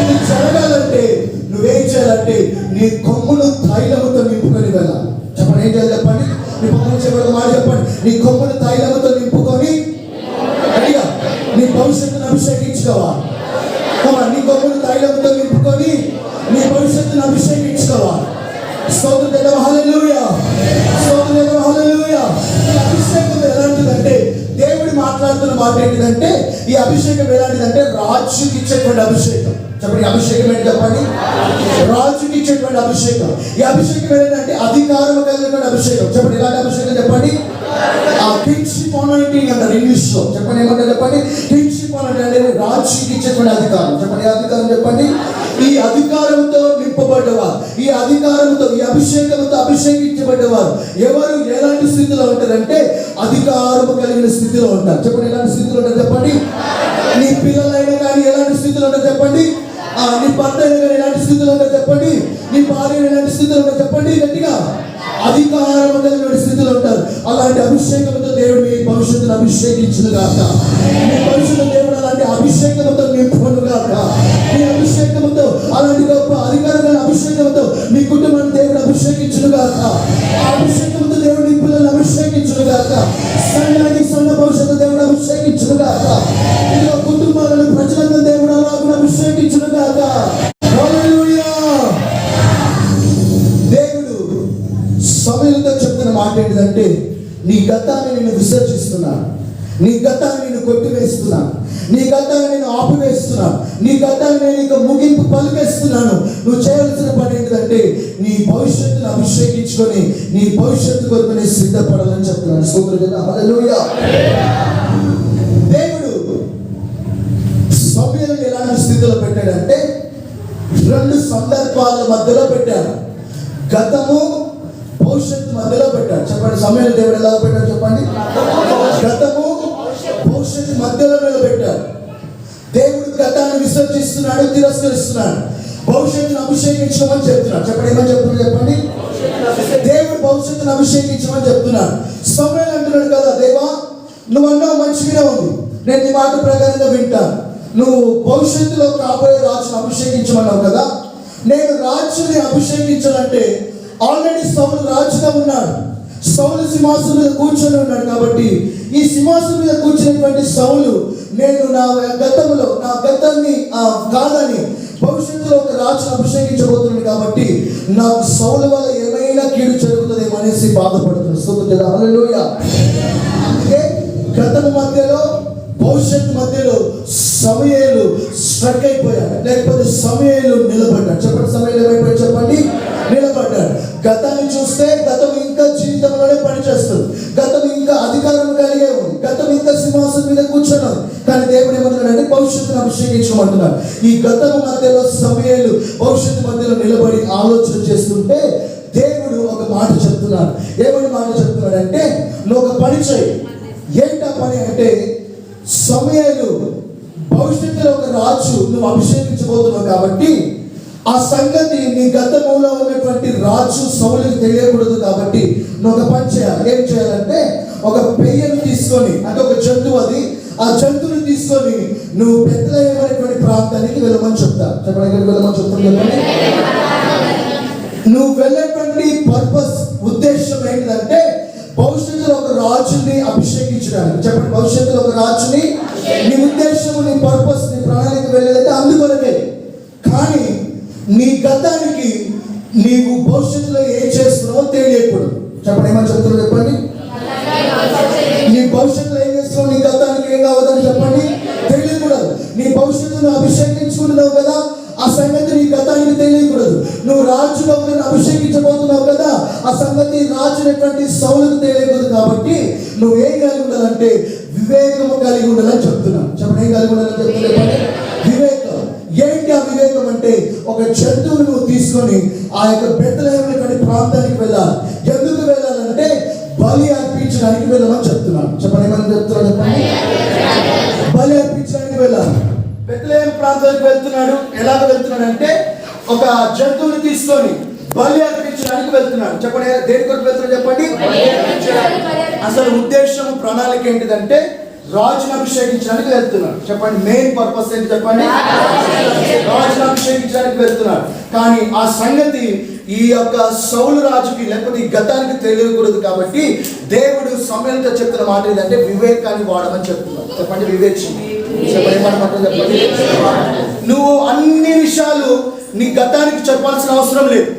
ఇది జరగాలంటే నువ్వేం చేయాలంటే నీ కొమ్మును తైలముతో నింపుకొని వెళ్ళాలి. చెప్పండి, ఏం చేయాలి చెప్పండి? నీ పక్కన చెప్పడం మాట చెప్పండి. నీ కొమ్మును తైలముతో నింపుకొని అడిగా నీ భవిష్యత్తును అభిషేకించుకోవాలి. నీ కొమ్మును తైలముతో నింపుకొని నీ భవిష్యత్తును అభిషేకించుకోవాలి. స్తోత్రం చేద్దాం, హల్లెలూయా. స్తోత్రం చేద్దాం, హల్లెలూయా. ఈ అభిషేకం ఎలాంటిదంటే, దేవుడు మాట్లాడుతున్న మాట ఏంటిదంటే, ఈ అభిషేకం ఎలాంటిదంటే రాజుకి ఇచ్చేటువంటి అభిషేకం. చెప్పండి అభిషేకం ఏంటి చెప్పండి? రాజుకి ఇచ్చేటువంటి అభిషేకం. ఈ అభిషేకం ఏంటంటే అధికారం కలిగినటువంటి అభిషేకం. చెప్పండి ఎలాంటి అభిషేకం చెప్పండి? ఆ కింగ్షిప్ అనాయింటింగ్ అంటారు ఇంగ్లీష్ లో. చెప్పండి ఏమంటారు చెప్పండి? కింగ్షిప్ అనాయింటింగ్ అంటే రాజుకి ఇచ్చేటువంటి అధికారం. చెప్పండి ఏ అధికారం చెప్పండి? ఈ అధికారంతో నింపబడ్డవారు, ఈ అధికారంతో, ఈ అభిషేకంతో అభిషేకించబడ్డవారు ఎవరు ఎలాంటి స్థితిలో ఉంటారంటే అధికారము కలిగిన స్థితిలో ఉంటారు. చెప్పండి ఎలాంటి స్థితిలో ఉంటారు చెప్పండి? నీ పిల్లలైనా కానీ ఎలాంటి స్థితిలో ఉంటారు చెప్పండి? నీ భర్త అయినా కానీ ఎలాంటి స్థితిలో ఉంటారు చెప్పండి? నీ భార్య ఎలాంటి స్థితిలో ఉంటారు చెప్పండి? గట్టిగా అధికారం కలిగిన స్థితిలో ఉంటారు. అలాంటి అభిషేకంతో దేవుడు మీ భవిష్యత్తును అభిషేకించును గాక. మీ భవిష్యత్తు దేవుడు అలాంటి అభిషేకంతో నింపును గాక. మీ అభిషేకంతో అలాంటి గొప్ప అధికారమైన అభిషేకంతో మీ కుటుంబాన్ని దేవుడు అభిషేకించును గాక. ఆ అభిషేకంతో దేవుడు మీ పిల్లల్ని అభిషేకించును గాక. సంఘానికి సొంత భవిష్యత్తు దేవుడు అభిషేకించును గాక. ఇదిగో కుటుంబాలను ప్రజలందరూ దేవుడు అలాగే అభిషేకించును గాక. హల్లెలూయా. సమయంతో చెప్తున్న మాట ఏంటిదంటే నీ గతాన్ని నేను విసర్జిస్తున్నాను, నీ గతాన్ని నేను కొట్టివేస్తున్నాను, నీ గతాన్ని నేను ఆపివేస్తున్నాను, నీ గతాన్ని నేను ఇక ముగింపు పలికేస్తున్నాను. నువ్వు చేయాల్సిన పని ఏంటిదంటే నీ భవిష్యత్తును అభిషేకించుకొని నీ భవిష్యత్తు కొరకు నేను సిద్ధపడాలని చెప్తున్నాను. స్తోత్రం. హల్లెలూయా. దేవుడు సమయాన్ని ఎలాంటి స్థితిలో పెట్టాడంటే రెండు సందర్భాల మధ్యలో పెట్టాడు. గతము భవిష్యత్తు మధ్యలో పెట్టాడు. చెప్పండి సమయాన్ని దేవుడు ఎలా పెట్టాడు చెప్పండి? గతము భవిష్యత్తు మధ్యలో నిలబెట్టాడు. దేవుడు గతాన్ని విసర్జిస్తున్నాడు, తిరస్కరిస్తున్నాడు. భవిష్యత్తును అభిషేకించమని చెప్తున్నాడు. చెప్పండి ఏమని చెప్తున్నాడు చెప్పండి? దేవుడు భవిష్యత్తును అభిషేకించమని చెప్తున్నాడు. సమయాన్ని అంటున్నాడు కదా, దేవా నువ్వు అన్నావు మంచిగానే ఉంది, నేను నీ మాట ప్రకారంగా వింటాను. నువ్వు భవిష్యత్తులో కాబోయే రాజును అభిషేకించమన్నావు కదా, నేను రాజుని అభిషేకించాలంటే ఆల్రెడీ సౌలు రాజుగా ఉన్నాడు. సౌలు సింహాసనం మీద కూర్చొని ఉన్నాడు. కాబట్టి ఈ సింహాసనం మీద కూర్చున్నటువంటి సౌలు నేను నా గతంలో నా గతాన్ని కాదని భవిష్యత్తులో ఒక రాజును అభిషేకించబోతున్నాడు. కాబట్టి నాకు సౌలు వల్ల ఏమైనా కీడు జరుగుతుందేమో అనేసి బాధపడుతున్నాడు. స్తోత్రం. హల్లెలూయా. అందుకే గతము మధ్యలో భవిష్యత్తు మధ్యలో సమయాలు స్ట్రక్ అయిపోయాడు, లేకపోతే సమయాలు నిలబడ్డాడు. చెప్పండి సమయాలు ఏమైపోయాడు చెప్పండి? నిలబడ్డాడు. గతాన్ని చూస్తే గతం ఇంకా జీవితంలోనే పనిచేస్తుంది, గతం ఇంకా అధికారం కలిగే ఉంది, గతం ఇంకా సింహాసనం మీద కూర్చున్నాడు. కానీ దేవుడు ఏమంటున్నాడంటే భవిష్యత్తును అభిషేకించమంటున్నాడు. ఈ గతం మధ్యలో సమయాలు భవిష్యత్తు మధ్యలో నిలబడి ఆలోచన చేస్తుంటే దేవుడు ఒక మాట చెప్తున్నాడు. ఏమని మాట చెప్తున్నాడు అంటే నువ్వు ఒక పని చేయి. ఏంటా పని అంటే సమయాలు భవిష్యత్తులో ఒక రాజు నువ్వు అభిషేకించబోతున్నావు. కాబట్టి ఆ సంగతి నీ గతంలో ఉన్నటువంటి రాజు సౌలుకి తెలియకూడదు. కాబట్టి నువ్వు ఒక పని చేయాలి. ఏం చేయాలంటే ఒక పెయ్యను తీసుకొని, అంటే ఒక జంతువు, అది ఆ జంతువుని తీసుకొని నువ్వు బెత్లెహేము అనేటువంటి ప్రాంతానికి వెళ్ళమని చెప్తా. చెప్పండి ఎక్కడికి వెళ్ళమని చెప్తాను చెప్పండి? నువ్వు వెళ్ళేటువంటి పర్పస్ ఉద్దేశం ఏంటంటే భవిష్యత్తులో ఒక రాజుని అభిషేకించడానికి. చెప్పండి భవిష్యత్తులో ఒక రాజుని. నీ ఉద్దేశం, నీ పర్పస్, నీ ప్రణాళిక వెళ్ళేదంటే అందుకొరకే. కానీ నీ గతానికి నీవు భవిష్యత్తులో ఏం చేస్తున్నావో తెలియకూడదు. చెప్పండి ఏమని చెప్తున్నావు చెప్పండి? నీ భవిష్యత్తులో ఏం చేస్తున్నావు, నీ గతానికి ఏం కావద్దని చెప్పండి తెలియకూడదు. నీ భవిష్యత్తును అభిషేకించుకుంటున్నావు కదా, ఆ సంగతి నీ గతానికి తెలియకూడదు. నువ్వు రాజుగా అభిషేకించబోతున్నావు కదా, ఆ సంగతి రాజునటువంటి సౌలుకు తెలియకూడదు. కాబట్టి నువ్వేం కలిగి ఉండాలంటే వివేకము కలిగి ఉండాలని చెప్తున్నాను. చెప్పండి ఏం కలిగి ఉండాలని చెప్తున్నా? వివేకం. ఏంటి ఆ వివేకం అంటే ఒక జంతువును నువ్వు తీసుకొని ఆ యొక్క బెత్లెహేము ప్రాంతానికి వెళ్ళాలి. ఎందుకు వెళ్ళాలంటే బలి అర్పించడానికి వెళ్ళమని చెప్తున్నాను. చెప్పండి ఏమని చెప్తున్నా చెప్పండి? బలి అర్పించడానికి వెళ్ళాలి. బెత్లెహేము ప్రాంతానికి వెళ్తున్నాడు. ఎలాగ వెళ్తున్నాడు అంటే ఒక జంతువుని తీసుకొని బలి అర్పించడానికి వెళ్తున్నాడు. చెప్పండి దేని కొరకు వెళ్తున్నాడు చెప్పండి? అసలు ఉద్దేశం, ప్రణాళిక ఏంటిదంటే రాజును అభిషేకించడానికి వెళ్తున్నాడు. చెప్పండి మెయిన్ పర్పస్ ఏంటి చెప్పండి? రాజును అభిషేకించడానికి వెళ్తున్నాడు. కానీ ఆ సంగతి ఈ యొక్క సౌలు రాజుకి లేకపోతే ఈ గతానికి తెలియకూడదు. కాబట్టి దేవుడు సమయంతో చెప్తున్న మాట ఏంటంటే వివేకాన్ని వాడమని చెప్తున్నాడు. చెప్పండి వివేచన. చెప్పండి ఏమన్నమాట చెప్పండి? నువ్వు అన్ని విషయాలు నీ గతానికి చెప్పాల్సిన అవసరం లేదు.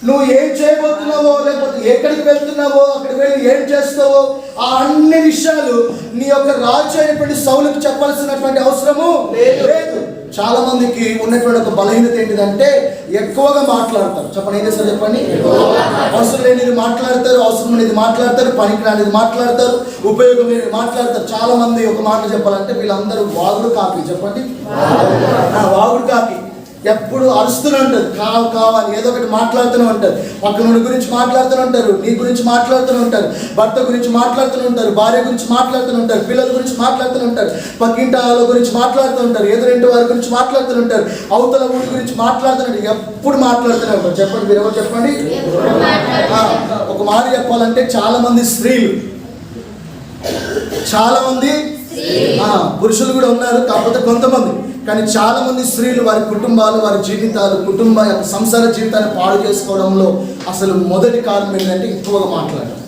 నువ్వు ఏం చేయబోతున్నావో, లేకపోతే ఎక్కడికి వెళ్తున్నావో, అక్కడికి వెళ్ళి ఏం చేస్తావో, ఆ అన్ని విషయాలు నీ యొక్క రాజు అయినటువంటి సౌలుకు చెప్పాల్సినటువంటి అవసరము లేదు. చాలా మందికి ఉన్నటువంటి ఒక బలహీనత ఏంటిదంటే ఎక్కువగా మాట్లాడతారు. చెప్పండి, ఏం చేస్తారు చెప్పండి? అవసరం లేనిది మాట్లాడతారు, అవసరం లేనిది మాట్లాడతారు, పనికి రానిది మాట్లాడతారు, ఉపయోగం లేనిది మాట్లాడతారు. చాలా మంది ఒక మాట చెప్పాలంటే వీళ్ళందరూ వాగుడు కాకి. చెప్పండి, వాగుడు కాకి. ఎప్పుడు అరుస్తూనే ఉంటారు, కావాలి ఏదో ఒకటి మాట్లాడుతూనే ఉంటారు. పక్కన గురించి మాట్లాడుతూనే ఉంటారు, నీ గురించి మాట్లాడుతూనే ఉంటారు, భర్త గురించి మాట్లాడుతూనే ఉంటారు, భార్య గురించి మాట్లాడుతూనే ఉంటారు, పిల్లల గురించి మాట్లాడుతూనే ఉంటారు, పక్కింటి వాళ్ళ గురించి మాట్లాడుతూ ఉంటారు, ఎదురింటి వారి గురించి మాట్లాడుతూ ఉంటారు, అవతల ఊరి గురించి మాట్లాడుతూ ఎప్పుడు మాట్లాడుతూనే ఉంటారు. చెప్పండి, మీరు ఎవరు చెప్పండి? ఒక మాట చెప్పాలంటే చాలా మంది స్త్రీలు, చాలా మంది పురుషులు కూడా ఉన్నారు, కాకపోతే కొంతమంది, కానీ చాలా మంది స్త్రీలు వారి కుటుంబాలు, వారి జీవితాలు, కుటుంబ యొక్క సంసార జీవితాన్ని పాడు చేసుకోవడంలో అసలు మొదటి కారణం ఏంటంటే ఎక్కువగా మాట్లాడటం.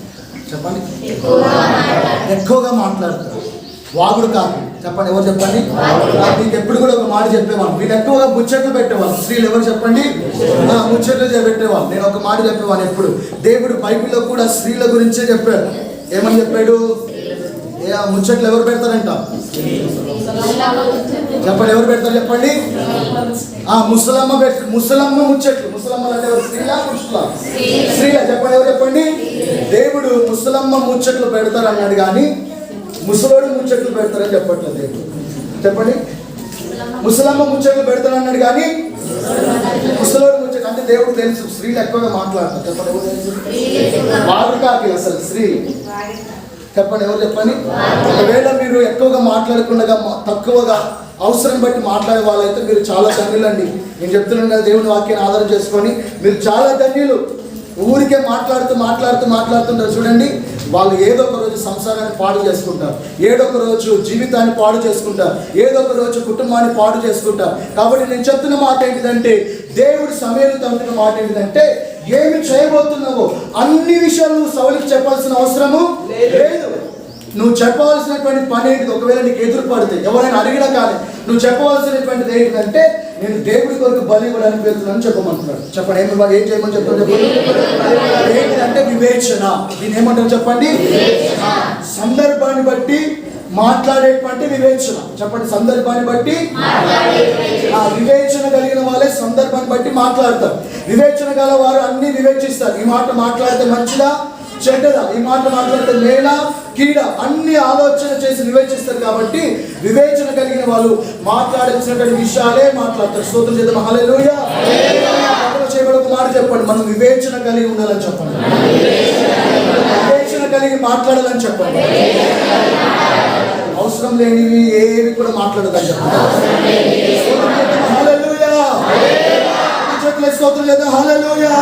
చెప్పండి, ఎక్కువగా మాట్లాడతారు. వాగుడు కాదు. చెప్పండి, ఎవరు చెప్పండి? మీకు ఎప్పుడు కూడా ఒక మాట చెప్పేవాళ్ళు, వీళ్ళు ఎక్కువగా ముచ్చట్లు పెట్టేవాళ్ళు. స్త్రీలు ఎవరు చెప్పండి? ముచ్చట్లు పెట్టేవాళ్ళు. నేను ఒక మాట చెప్పేవాళ్ళు ఎప్పుడు. దేవుడు బైబిల్లో కూడా స్త్రీల గురించే చెప్పాడు. ఏమని చెప్పాడు? ముచ్చట్లు ఎవరు పెడతారంట? చెప్పండి, ఎవరు పెడతారు చెప్పండి? ముసలమ్మ ముచ్చట్లు. ముసలమ్మలు అంటే ఎవరు? స్త్రీలా పురుషులా? స్త్రీలా. చెప్పండి, ఎవరు చెప్పండి? దేవుడు ముసలమ్మ ముచ్చట్లు పెడతారు అన్నాడు, కానీ ముసలోడు ముచ్చట్లు పెడతారని చెప్పట్లేదు దేవుడు. చెప్పండి, ముసలమ్మ ముచ్చట్లు పెడతారు అన్నాడు, కానీ ముసలోడు ముచ్చట్లు అంటే దేవుడు తెలుసు స్త్రీలు ఎక్కువగా మాట్లాడతారు. చెప్పండి, ఎవరు తెలుసు? వాడు కాకి అసలు స్త్రీలు. చెప్పండి, ఎవరు చెప్పండి? ఒకవేళ మీరు ఎక్కువగా మాట్లాడకుండా తక్కువగా అవసరం బట్టి మాట్లాడే వాళ్ళైతే మీరు చాలా ధన్యులండి. నేను చెప్తున్నాను కదా, దేవుని వాక్యాన్ని ఆధారం చేసుకొని మీరు చాలా ధన్యులు. ఊరికే మాట్లాడుతుంటారు చూడండి, వాళ్ళు ఏదో ఒక రోజు సంసారాన్ని పాడు చేసుకుంటారు, ఏదో ఒక రోజు జీవితాన్ని పాడు చేసుకుంటారు, ఏదో ఒక రోజు కుటుంబాన్ని పాడు చేసుకుంటారు. కాబట్టి నేను చెప్తున్న మాట ఏంటిదంటే, దేవుడు సమయాలు తంటున్న మాట ఏంటిదంటే, ఏమి చేయబోతున్నావో అన్ని విషయాలు నువ్వు సౌలుకి చెప్పాల్సిన అవసరము లేదు. నువ్వు చెప్పవలసినటువంటి పని ఏంటిది? ఒకవేళ నీకు ఎదురు పడితే ఎవరైనా అడిగినా కానీ నువ్వు చెప్పవలసినటువంటిది ఏంటంటే, నేను దేవుడి కొరకు బలి ఇవ్వడానికి వెళ్తున్నాను చెప్పమంటున్నాడు. చెప్పండి, ఏం చేయమని చెప్తాను చెప్పండి? ఏంటంటే వివేచన. దీన్ని ఏమంటారు చెప్పండి? సందర్భాన్ని బట్టి మాట్లాడేటువంటి వివేచన. చెప్పండి, సందర్భాన్ని బట్టి. వివేచన కలిగిన వాళ్ళే సందర్భాన్ని బట్టి మాట్లాడతారు. వివేచన గల వారు అన్ని వివేచిస్తారు. ఈ మాట మాట్లాడితే మంచిదా చెడ్డదా, ఈ మాట మాట్లాడితే మేలా కీడ, అన్ని ఆలోచన చేసి వివేచిస్తారు. కాబట్టి వివేచన కలిగిన వాళ్ళు మాట్లాడాల్సినటువంటి విషయాలే మాట్లాడతారు. స్తోత్రం చేద్దాం, హల్లెలూయా. చేయబడి ఒక మాట చెప్పండి, మనం వివేచన కలిగి ఉండాలని చెప్పండి, వివేచన కలిగి మాట్లాడాలని చెప్పండి. అవసరం లేనివి ఏవి కూడా మాట్లాడదని చెప్పండి. హల్లెలూయా. స్తోత్రం చేద్దాం, హల్లెలూయా.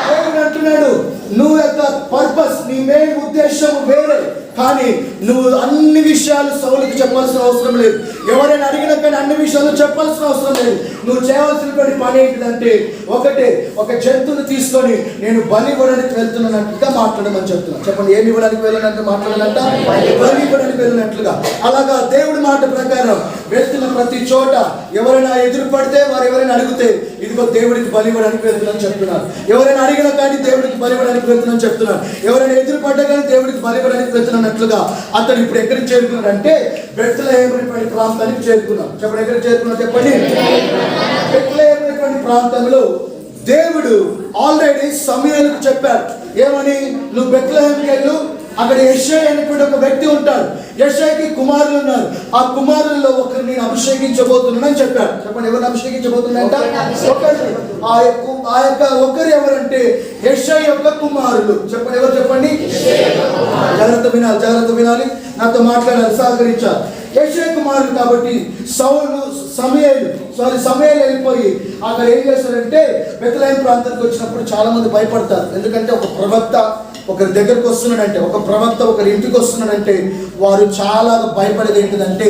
దేవుడు అంటున్నాడు, నువ్వు యొక్క పర్పస్, నీ మెయిన్ ఉద్దేశం వేరే, కానీ నువ్వు అన్ని విషయాలు సౌలుకి చెప్పాల్సిన అవసరం లేదు. ఎవరైనా అడిగినా కానీ అన్ని విషయాలు చెప్పాల్సిన అవసరం లేదు. నువ్వు చేయవలసినటువంటి పని ఏంటిదంటే, ఒకటే, ఒక జంతువుని తీసుకొని నేను బలి ఇవ్వడానికి వెళ్తున్నట్టుగా మాట్లాడమని చెప్తున్నాను. చెప్పండి, ఏమి ఇవ్వడానికి వెళ్ళినట్టు మాట్లాడాలంట? బలి ఇవ్వడానికి వెళ్ళినట్లుగా. అలాగా దేవుడి మాట ప్రకారం వెళ్తున్న ప్రతి చోట ఎవరైనా ఎదురు పడితే, వారు ఎవరైనా అడిగితే, ఇదిగో దేవుడికి బలి ఇవ్వడానికి వెళ్తున్నాను చెప్తున్నారు. ఎవరైనా అడిగినా కానీ దేవుడికి బలి ఇవ్వడానికి వెళ్తున్నాను చెప్తున్నారు. ఎవరైనా ఎదురు పడ్డా కానీ దేవుడికి బలి ఇవ్వడానికి వెళ్తున్నట్లుగా అతను ఇప్పుడు ఎక్కడికి చేరుకున్నాడు అంటే, బెత్లెహేము ప్రాంతానికి చేరుకున్నాడు. చెప్పండి, ఎక్కడికి చేరుకున్నాడు చెప్పండి? బెత్లెహేము ప్రాంతంలో దేవుడు ఆల్రెడీ సమూయేలుకు చెప్పాడు. ఏమని? నువ్వు బెత్లెహేముకి వెళ్ళు, అక్కడ యెషై అనేటువంటి ఒక వ్యక్తి ఉంటాడు. యెషైకి కుమారులు ఉన్నారు. ఆ కుమారుల్లో ఒకరిని అభిషేకించబోతున్నానని చెప్పాడు. చెప్పండి, ఎవరిని అభిషేకించబోతున్నాడంట? ఒకరిని. ఆ యొక్క ఒకరు ఎవరంటే యెషై యొక్క కుమారులు. చెప్పండి, ఎవరు చెప్పండి? జాగ్రత్త వినాలి, నాతో మాట్లాడాలి, సహకరించాలి. యెషై కుమారులు కాబట్టి సమూయేలు వెళ్ళిపోయి అక్కడ ఏం చేస్తారంటే, బెత్లెహేము ప్రాంతానికి వచ్చినప్పుడు చాలా మంది భయపడతారు. ఎందుకంటే ఒక ప్రవక్త ఒకరి దగ్గరకు వస్తున్నాడంటే, ఒక ప్రవక్త ఒకరి ఇంటికి వస్తున్నాడంటే వారు చాలా భయపడేది ఏంటిదంటే,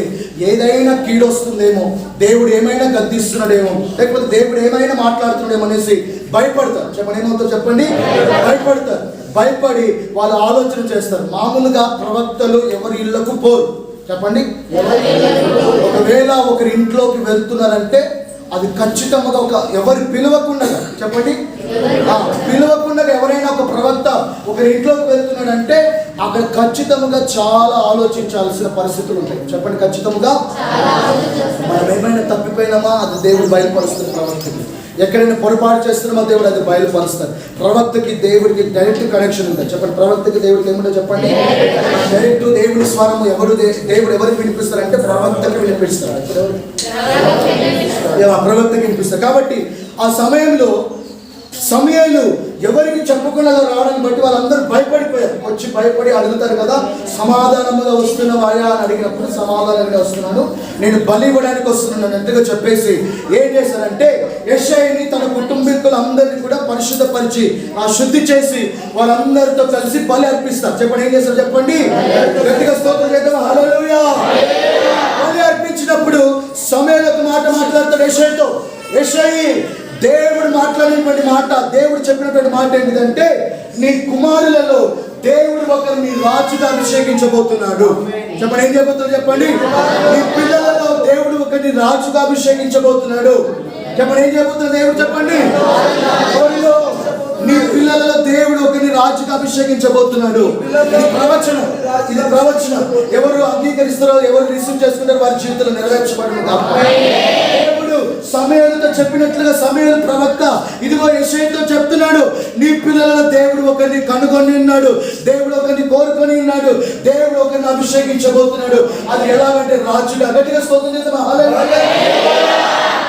ఏదైనా కీడొస్తుందేమో, దేవుడు ఏమైనా గద్దిస్తున్నాడేమో, లేకపోతే దేవుడు ఏమైనా మాట్లాడుతున్నాడేమో అనేసి భయపడతారు. చెప్పండి, ఏమవుతుందో చెప్పండి? భయపడతారు. భయపడి వాళ్ళు ఆలోచన చేస్తారు. మామూలుగా ప్రవక్తలు ఎవరి ఇళ్లకు పోరు. చెప్పండి, ఒకవేళ ఒకరి ఇంట్లోకి వెళ్తున్నారంటే అది ఖచ్చితంగా ఎవరు పిలవకుండా, చెప్పండి, పిలవకుండా ఎవరైనా ఒక ప్రవక్త ఒకరి ఇంట్లోకి వెళ్తున్నాడంటే అక్కడ ఖచ్చితంగా చాలా ఆలోచించాల్సిన పరిస్థితులు ఉంటాయి. చెప్పండి, ఖచ్చితంగా మనం ఏమైనా తప్పిపోయినామా అది దేవుడు బయలుపరుస్తుంది ప్రవక్తకి. ఎక్కడైనా పొరపాటు చేస్తున్నామో దేవుడు అది బయలుపరుస్తాడు. ప్రవక్తకి దేవుడికి డైరెక్ట్ కనెక్షన్ ఉంది. చెప్పండి, ప్రవక్తకి దేవుడికి ఏముంటో చెప్పండి. డైరెక్ట్ దేవుడి స్వరము దేవుడు ఎవరికి వినిపిస్తారంటే ప్రవక్తకి వినిపిస్తారు. ప్రవక్తకి వినిపిస్తారు. కాబట్టి ఆ సమయంలో సమయాలు ఎవరికి చెప్పకుండా రావడానికి బట్టి వాళ్ళందరూ భయపడిపోయారు. వచ్చి భయపడి అడుగుతారు కదా, సమాధానముగా వస్తున్నావాయా అని అడిగినప్పుడు సమాధానంగా వస్తున్నాను, నేను బలి ఇవ్వడానికి వస్తున్నాను ఎంతగా చెప్పేసి ఏం చేశారంటే యెషయాని తన కుటుంబీకులందరినీ కూడా పరిశుద్ధపరిచి శుద్ధి చేసి వాళ్ళందరితో కలిసి బలి అర్పిస్తారు. చెప్పండి, ఏం చేస్తారు చెప్పండి, గట్టిగా స్తోత్రం చేద్దాం, హల్లెలూయా. బలి అర్పించినప్పుడు సమయాలకు మాట మాట్లాడతాడు యెషయాతో. యెషయా దేవుడు మాట్లాడినటువంటి మాట, దేవుడు చెప్పినటువంటి మాట ఏంటిదంటే, నీ కుమారులలో దేవుడు ఒకరిని రాజుగా అభిషేకించబోతున్నాడు. చెప్పండి, ఏం చేయబోతున్నాడు చెప్పండి, నీ పిల్లలలో దేవుడు ఒకరిని రాజుగా అభిషేకించబోతున్నాడు. చెప్పండి, ఏం చేయబోతున్నాడు దేవుడు చెప్పండి, నీ పిల్లలలో దేవుడు ఒకరిని రాజుగా అభిషేకించబోతున్నాడు. ఇది ప్రవచనం, ఇది ప్రవచనం. ఎవరు అంగీకరిస్తారో, ఎవరు రిసీవ్ చేసుకుంటారో వారి జీవితంలో నెరవేర్చబడును. దేవుడు సమూయేలుతో చెప్పినట్లుగా సమూయేలు ప్రవక్త ఇదిగో యెషయాతో చెప్తున్నాడు, నీ పిల్లలలో దేవుడు ఒకరిని కనుగొని ఉన్నాడు, దేవుడు ఒకరిని కోరుకొని ఉన్నాడు, దేవుడు ఒకరిని అభిషేకించబోతున్నాడు. అది ఎలాగంటే రాజుగా. గట్టిగా స్తోత్రం చేద్దాం, హల్లెలూయా.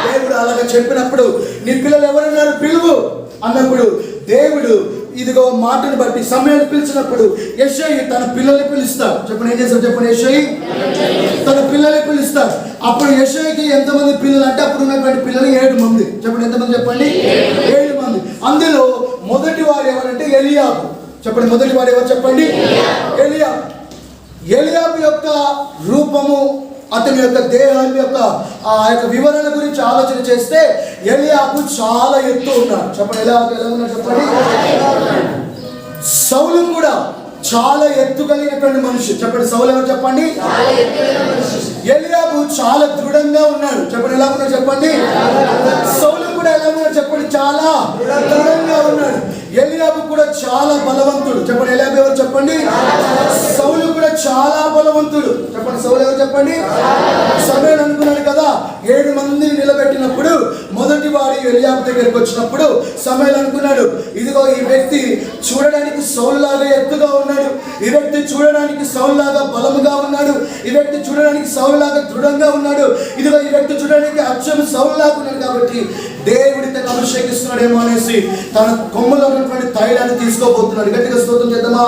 దేవుడు అలాగా చెప్పినప్పుడు నీ పిల్లలు ఎవరున్నారు పిలువు అన్నప్పుడు దేవుడు ఇదిగో మాటను బట్టి సమయాన్ని పిలిచినప్పుడు యెషయా తన పిల్లల్ని పిలుస్తాడు. చెప్పండి, ఏం చేస్తాడు చెప్పండి, యెషయా తన పిల్లల్ని పిలుస్తాడు. అప్పుడు యెషయాకి ఎంతమంది పిల్లలు అంటే అప్పుడు ఉన్నటువంటి పిల్లలు 7 మంది. చెప్పండి, ఎంతమంది చెప్పండి, 7 మంది. అందులో మొదటి వాడు ఎవరంటే ఎలియాబు. చెప్పండి, మొదటి వాడు ఎవరు చెప్పండి, ఎలియాబు. ఎలియాబు యొక్క రూపము, అతని యొక్క దేహం యొక్క ఆ యొక్క వివరణ గురించి ఆలోచన చేస్తే ఎలియాబు చాలా ఎత్తు ఉన్నాడు. చెప్పండి, ఎలా ఉన్నాడు చెప్పండి. సౌలు కూడా చాలా ఎత్తు కలిగినటువంటి మనిషి. చెప్పండి, సౌలు ఎవరు చెప్పండి, ఎలియాబు చాలా దృఢంగా ఉన్నాడు. చెప్పండి, ఎలా ఉన్నాడు చెప్పండి. సౌలు కూడా ఎలా ఉన్నాడు చెప్పండి, చాలా దృఢంగా ఉన్నాడు. ఎలియాబు కూడా చాలా బలవంతుడు. చెప్పండి, ఎలియాబు ఎవరు చెప్పండి, సౌలు కూడా చాలా బలవంతుడు. చెప్పండి, సౌలు ఎవరు చెప్పండి. సమయం అనుకున్నాడు కదా, 7 మందిని నిలబెట్టినప్పుడు మొదటి వాడు ఎలియాబు దగ్గరికి వచ్చినప్పుడు సమయం అనుకున్నాడు, ఇదిగో ఈ వ్యక్తి చూడడానికి సౌలు లాగా ఎత్తుగా ఉన్నాడు, ఈ వ్యక్తి చూడడానికి సౌలు లాగా బలముగా ఉన్నాడు, ఈ వ్యక్తి చూడడానికి సౌలు లాగా దృఢంగా ఉన్నాడు, ఇదిగో ఈ వ్యక్తి చూడడానికి అచ్చం సౌలు లాగా ఉన్నాడు, కాబట్టి దేవుడి తను అభిషేకిస్తున్నాడేమో అనేసి తన కొమ్ములో ఉన్నటువంటి తైలాన్ని తీసుకోబోతున్నాడు. గట్టిగా స్తోత్రం చేద్దామా.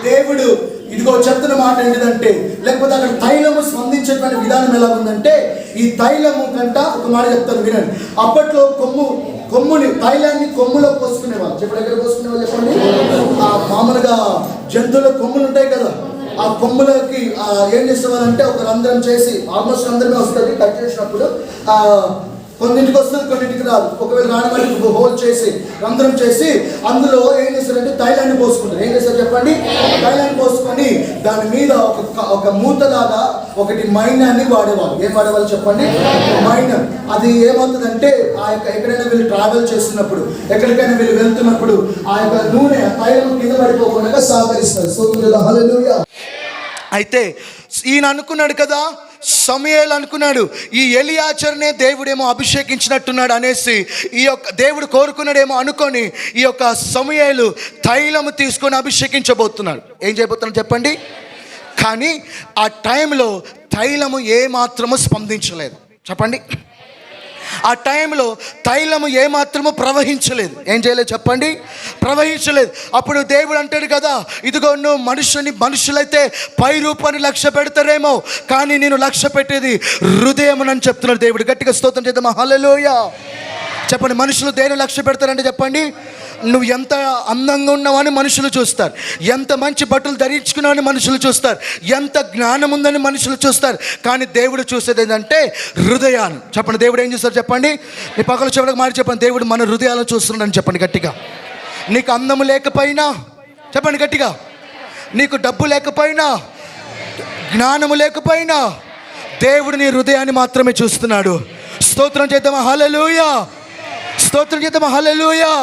దేవుడు ఇదిగో చెప్తున్న మాట ఏంటిదంటే, లేకపోతే అక్కడ తైలము స్పందించేటువంటి విధానం ఎలా ఉందంటే, ఈ తైలము కంట ఒక మాట చెప్తాను వినండి. అప్పట్లో కొమ్ముని తైలాన్ని కొమ్ములో పోసుకునేవాళ్ళు. చెప్పండి, ఎక్కడ పోసుకునేవాళ్ళు చెప్పండి. మామూలుగా జంతువుల కొమ్ములు ఉంటాయి కదా, ఆ కొమ్ములకి ఏం చేసేవాళ్ళంటే ఒక రంధ్రం చేసి, ఆల్మోస్ట్ రంధ్రమే వస్తుంది, కట్ చేసినప్పుడు కొన్నింటికి వస్తుంది కొన్నింటికి రాదు. ఒకవేళ రాని వాటికి హోల్ చేసి రంధ్రం చేసి అందులో ఏం చేస్తారంటే తైలాన్ని పోసుకుంటారు. ఏం చేస్తారు చెప్పండి, తైలాన్ని పోసుకొని దాని మీద ఒక మూతలాగా ఒకటి మైనాన్ని వాడేవాళ్ళు. ఏం వాడేవాళ్ళు చెప్పండి, మైనం. అది ఏమవుతుందంటే ఆ యొక్క ఎక్కడైనా వీళ్ళు ట్రావెల్ చేస్తున్నప్పుడు, ఎక్కడికైనా వీళ్ళు వెళ్తున్నప్పుడు ఆ యొక్క నూనె తైలం కింద పడిపోకుండా సహకరిస్తారు. హల్లెలూయా. అయితే ఈయన అనుకున్నాడు కదా, సమూయేలు అనుకున్నాడు, ఈ ఎలియాజరునే దేవుడేమో అభిషేకించినట్టున్నాడు అనేసి ఈ యొక్క దేవుడు కోరుకున్నాడేమో అనుకొని ఈ యొక్క సమూయేలు తైలము తీసుకొని అభిషేకించబోతున్నాడు. ఏం చేయబోతున్నాడు చెప్పండి. కానీ ఆ టైంలో తైలము ఏమాత్రము స్పందించలేదు. చెప్పండి, ఆ టైంలో తైలము ఏమాత్రము ప్రవహించలేదు. ఏం చేయలేదు చెప్పండి, ప్రవహించలేదు. అప్పుడు దేవుడు అంటాడు కదా, ఇదిగో నువ్వు మనుషులైతే పై రూపాన్ని లక్ష్య పెడతారేమో, కానీ నేను లక్ష్య పెట్టేది హృదయమునని చెప్తున్నాడు దేవుడు. గట్టిగా స్తోత్రం చేద్దామా, హల్లెలూయా. చెప్పండి, మనుషులు దేని లక్ష్య పెడతారంటే చెప్పండి, నువ్వు ఎంత అందంగా ఉన్నావని మనుషులు చూస్తారు, ఎంత మంచి బట్టలు ధరించుకున్నావని మనుషులు చూస్తారు, ఎంత జ్ఞానం ఉందని మనుషులు చూస్తారు. కానీ దేవుడు చూసేది ఏంటంటే హృదయాన్ని. చెప్పండి, దేవుడు ఏం చూస్తారు చెప్పండి. నీ పక్కన చెప్పడానికి మాట చెప్పండి, దేవుడు మన హృదయాలను చూస్తున్నాడని చెప్పండి గట్టిగా. నీకు అందము లేకపోయినా చెప్పండి గట్టిగా, నీకు డబ్బు లేకపోయినా, జ్ఞానము లేకపోయినా, దేవుడు నీ హృదయాన్ని మాత్రమే చూస్తున్నాడు. స్తోత్రం చేద్దామా? హల్లెలూయా. స్తోత్రం చేద్దామా? హల్లెలూయా.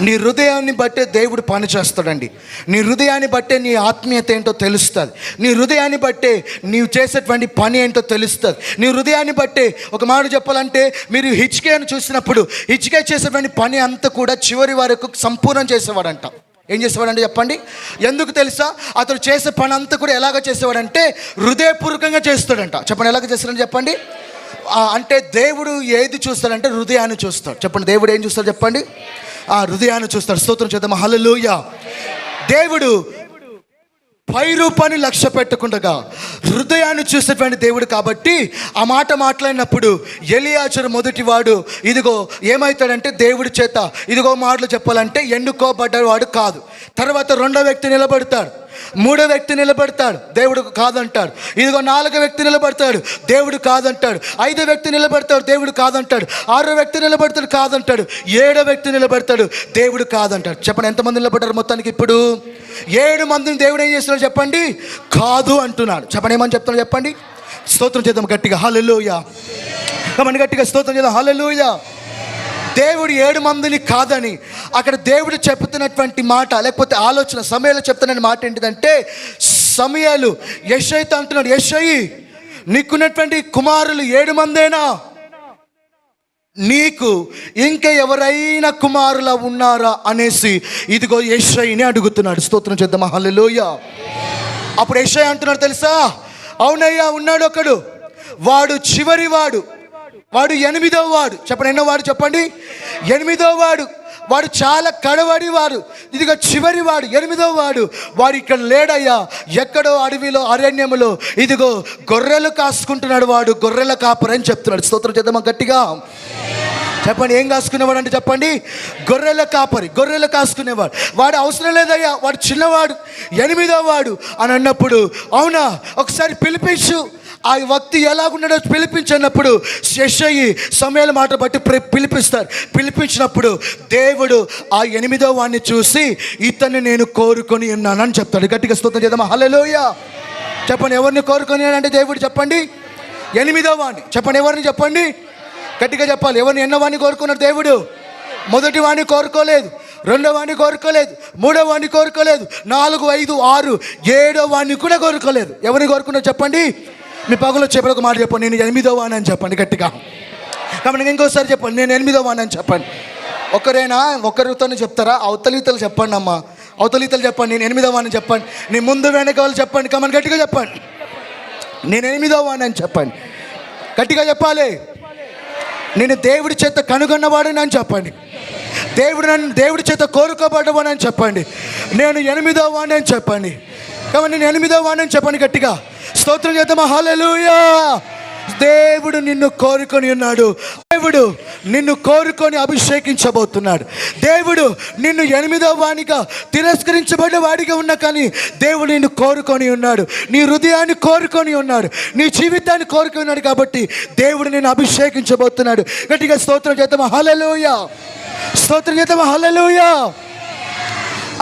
నీ హృదయాన్ని బట్టే దేవుడు పని చేస్తాడండి. నీ హృదయాన్ని బట్టే నీ ఆత్మీయత ఏంటో తెలుస్తుంది. నీ హృదయాన్ని బట్టే నీవు చేసేటువంటి పని ఏంటో తెలుస్తుంది. నీ హృదయాన్ని బట్టే, ఒక మాట చెప్పాలంటే, మీరు హిజ్కియాను చూసినప్పుడు హిజ్కియా చేసేటువంటి పని అంతా కూడా చివరి వరకు సంపూర్ణం చేసేవాడంట. ఏం చేసేవాడంటే చెప్పండి? ఎందుకు తెలుసా? అతడు చేసే పని అంతా కూడా ఎలాగ చేసేవాడంటే హృదయపూర్వకంగా చేస్తాడంట. చెప్పండి, ఎలాగ చేస్తాడని చెప్పండి? అంటే దేవుడు ఏది చూస్తాడంటే హృదయాన్ని చూస్తాడు. చెప్పండి, దేవుడు ఏం చూస్తాడు చెప్పండి? హృదయాన్ని చూస్తాడు. స్తోత్రం చేద్దాం. హల్లెలూయా. దేవుడు పై రూపాన్ని లక్ష్య పెట్టకుండా హృదయాన్ని చూసేటువంటి దేవుడు కాబట్టి ఆ మాట మాట్లాడినప్పుడు ఎలియాజరు మొదటివాడు ఇదిగో ఏమవుతాడంటే దేవుడి చేత ఇదిగో మాటలు చెప్పాలంటే ఎన్నుకోబడ్డవాడు కాదు. తర్వాత రెండో వ్యక్తి నిలబడతాడు, మూడో వ్యక్తి నిలబడతాడు, దేవుడు కాదంటాడు. ఇదిగో నాలుగో వ్యక్తి నిలబడతాడు, దేవుడు కాదంటాడు. ఐదో వ్యక్తి నిలబడతాడు, దేవుడు కాదంటాడు. ఆరో వ్యక్తి నిలబడతాడు, కాదంటాడు. ఏడో వ్యక్తి నిలబడతాడు, దేవుడు కాదంటాడు. చెప్పండి, ఎంతమంది నిలబడ్డారు మొత్తానికి? ఇప్పుడు 7 మందిని దేవుడు ఏం చేస్తున్నాడు చెప్పండి? కాదు అంటున్నాడు. చెప్పండి, ఏమని చెప్తున్నాడు చెప్పండి? స్తోత్రం చేద్దాం గట్టిగా. హల్లెలూయా. కమని గట్టిగా స్తోత్రం చేద్దాం. హల్లెలూయా. దేవుడు 7 మందిని కాదని అక్కడ దేవుడు చెప్తున్నటువంటి మాట, లేకపోతే ఆలోచన సమయాలు చెప్తున్న మాట ఏంటిదంటే, సమయాలు యెషయితో అంటున్నాడు, యెషయి నీకున్నటువంటి కుమారులు 7 మందేనా? నీకు ఇంకా ఎవరైనా కుమారుల ఉన్నారా అనేసి ఇదిగో యెషయిని అడుగుతున్నాడు. స్తోత్రం చేద్దామా? హల్లెలూయా. అప్పుడు యెషయి అంటున్నాడు తెలుసా? అవునయ్యా, ఉన్నాడు ఒకడు, వాడు చివరి వాడు, వాడు 8వ వాడు. చెప్పండి, ఎన్నో వాడు చెప్పండి? 8వ వాడు. వాడు చాలా కడవడి వాడు, ఇదిగో చివరి వాడు, 8వ వాడు. వాడు ఇక్కడ లేడయ్యా, ఎక్కడో అడవిలో అరణ్యములో ఇదిగో గొర్రెలు కాసుకుంటున్నాడు. వాడు గొర్రెల కాపరని చెప్తున్నాడు. స్తోత్రం చేద్దామా గట్టిగా? చెప్పండి, ఏం కాసుకునేవాడు అంటే చెప్పండి? గొర్రెల కాపరి, గొర్రెలు కాసుకునేవాడు. వాడు అవసరం లేదయ్యా, వాడు చిన్నవాడు, 8వ వాడు అని అన్నప్పుడు, అవునా ఒకసారి పిలిపించు, ఆ వ్యక్తి ఎలాగున్నాడో పిలిపించినప్పుడు యెషయి సమయాల మాట బట్టి పిలిపిస్తారు. పిలిపించినప్పుడు దేవుడు ఆ 8వ వాడిని చూసి ఇతన్ని నేను కోరుకొని ఉన్నానని చెప్తాడు. గట్టిగా స్తోత్రం చేద్దామా? హల్లెలూయా. చెప్పండి, ఎవరిని కోరుకొని అంటే దేవుడు చెప్పండి? 8వ వాడిని. చెప్పండి, ఎవరిని చెప్పండి? గట్టిగా చెప్పాలి. ఎవరిని? ఎన్నో వాడిని కోరుకున్నాడు దేవుడు? మొదటి వాడిని కోరుకోలేదు, రెండో వాడిని కోరుకోలేదు, మూడో వాడిని కోరుకోలేదు, 4, 5, 6, 7వ వాడిని కూడా కోరుకోలేదు. ఎవరిని కోరుకున్నాడు చెప్పండి? మీ పగులో చెప్పిన ఒక మాట చెప్పండి, నేను 8వ వాడిని అని చెప్పండి గట్టిగా. కాబట్టి ఇంకోసారి చెప్పండి, నేను 8వ వాడిని అని చెప్పండి. ఒకరేనా? ఒకరితోనే చెప్తారా? అవతలితలు చెప్పండి అమ్మా, అవతలితలు చెప్పండి. నేను 8వ వాడిని చెప్పండి. నీ ముందు వెనక వాళ్ళు చెప్పండి. కమని గట్టిగా చెప్పండి, నేను 8వ వాడిని అని చెప్పండి. గట్టిగా చెప్పాలి. నేను దేవుడి చేత కనుగొన్నవాడిని అని చెప్పండి. దేవుడి చేత కోరుకోబడ్డవాడిని అని చెప్పండి. నేను 8వ వాడిని అని చెప్పండి. కాబట్టి నేను 8వ వాడిని అని చెప్పండి గట్టిగా. స్తోత్రం చేద్దామా? హల్లెలూయా. దేవుడు నిన్ను కోరుకొని ఉన్నాడు. దేవుడు నిన్ను కోరుకొని అభిషేకించబోతున్నాడు. దేవుడు నిన్ను 8వ వాడిగా తిరస్కరించబడ్డ వాడిగా ఉన్నా కానీ దేవుడు నిన్ను కోరుకొని ఉన్నాడు. నీ హృదయాన్ని కోరుకొని ఉన్నాడు, నీ జీవితాన్ని కోరుకొని ఉన్నాడు. కాబట్టి దేవుడు నిన్ను అభిషేకించబోతున్నాడు. గట్టిగా స్తోత్రం చేద్దామా? హల్లెలూయా. స్తోత్రం చేద్దామా? హల్లెలూయా.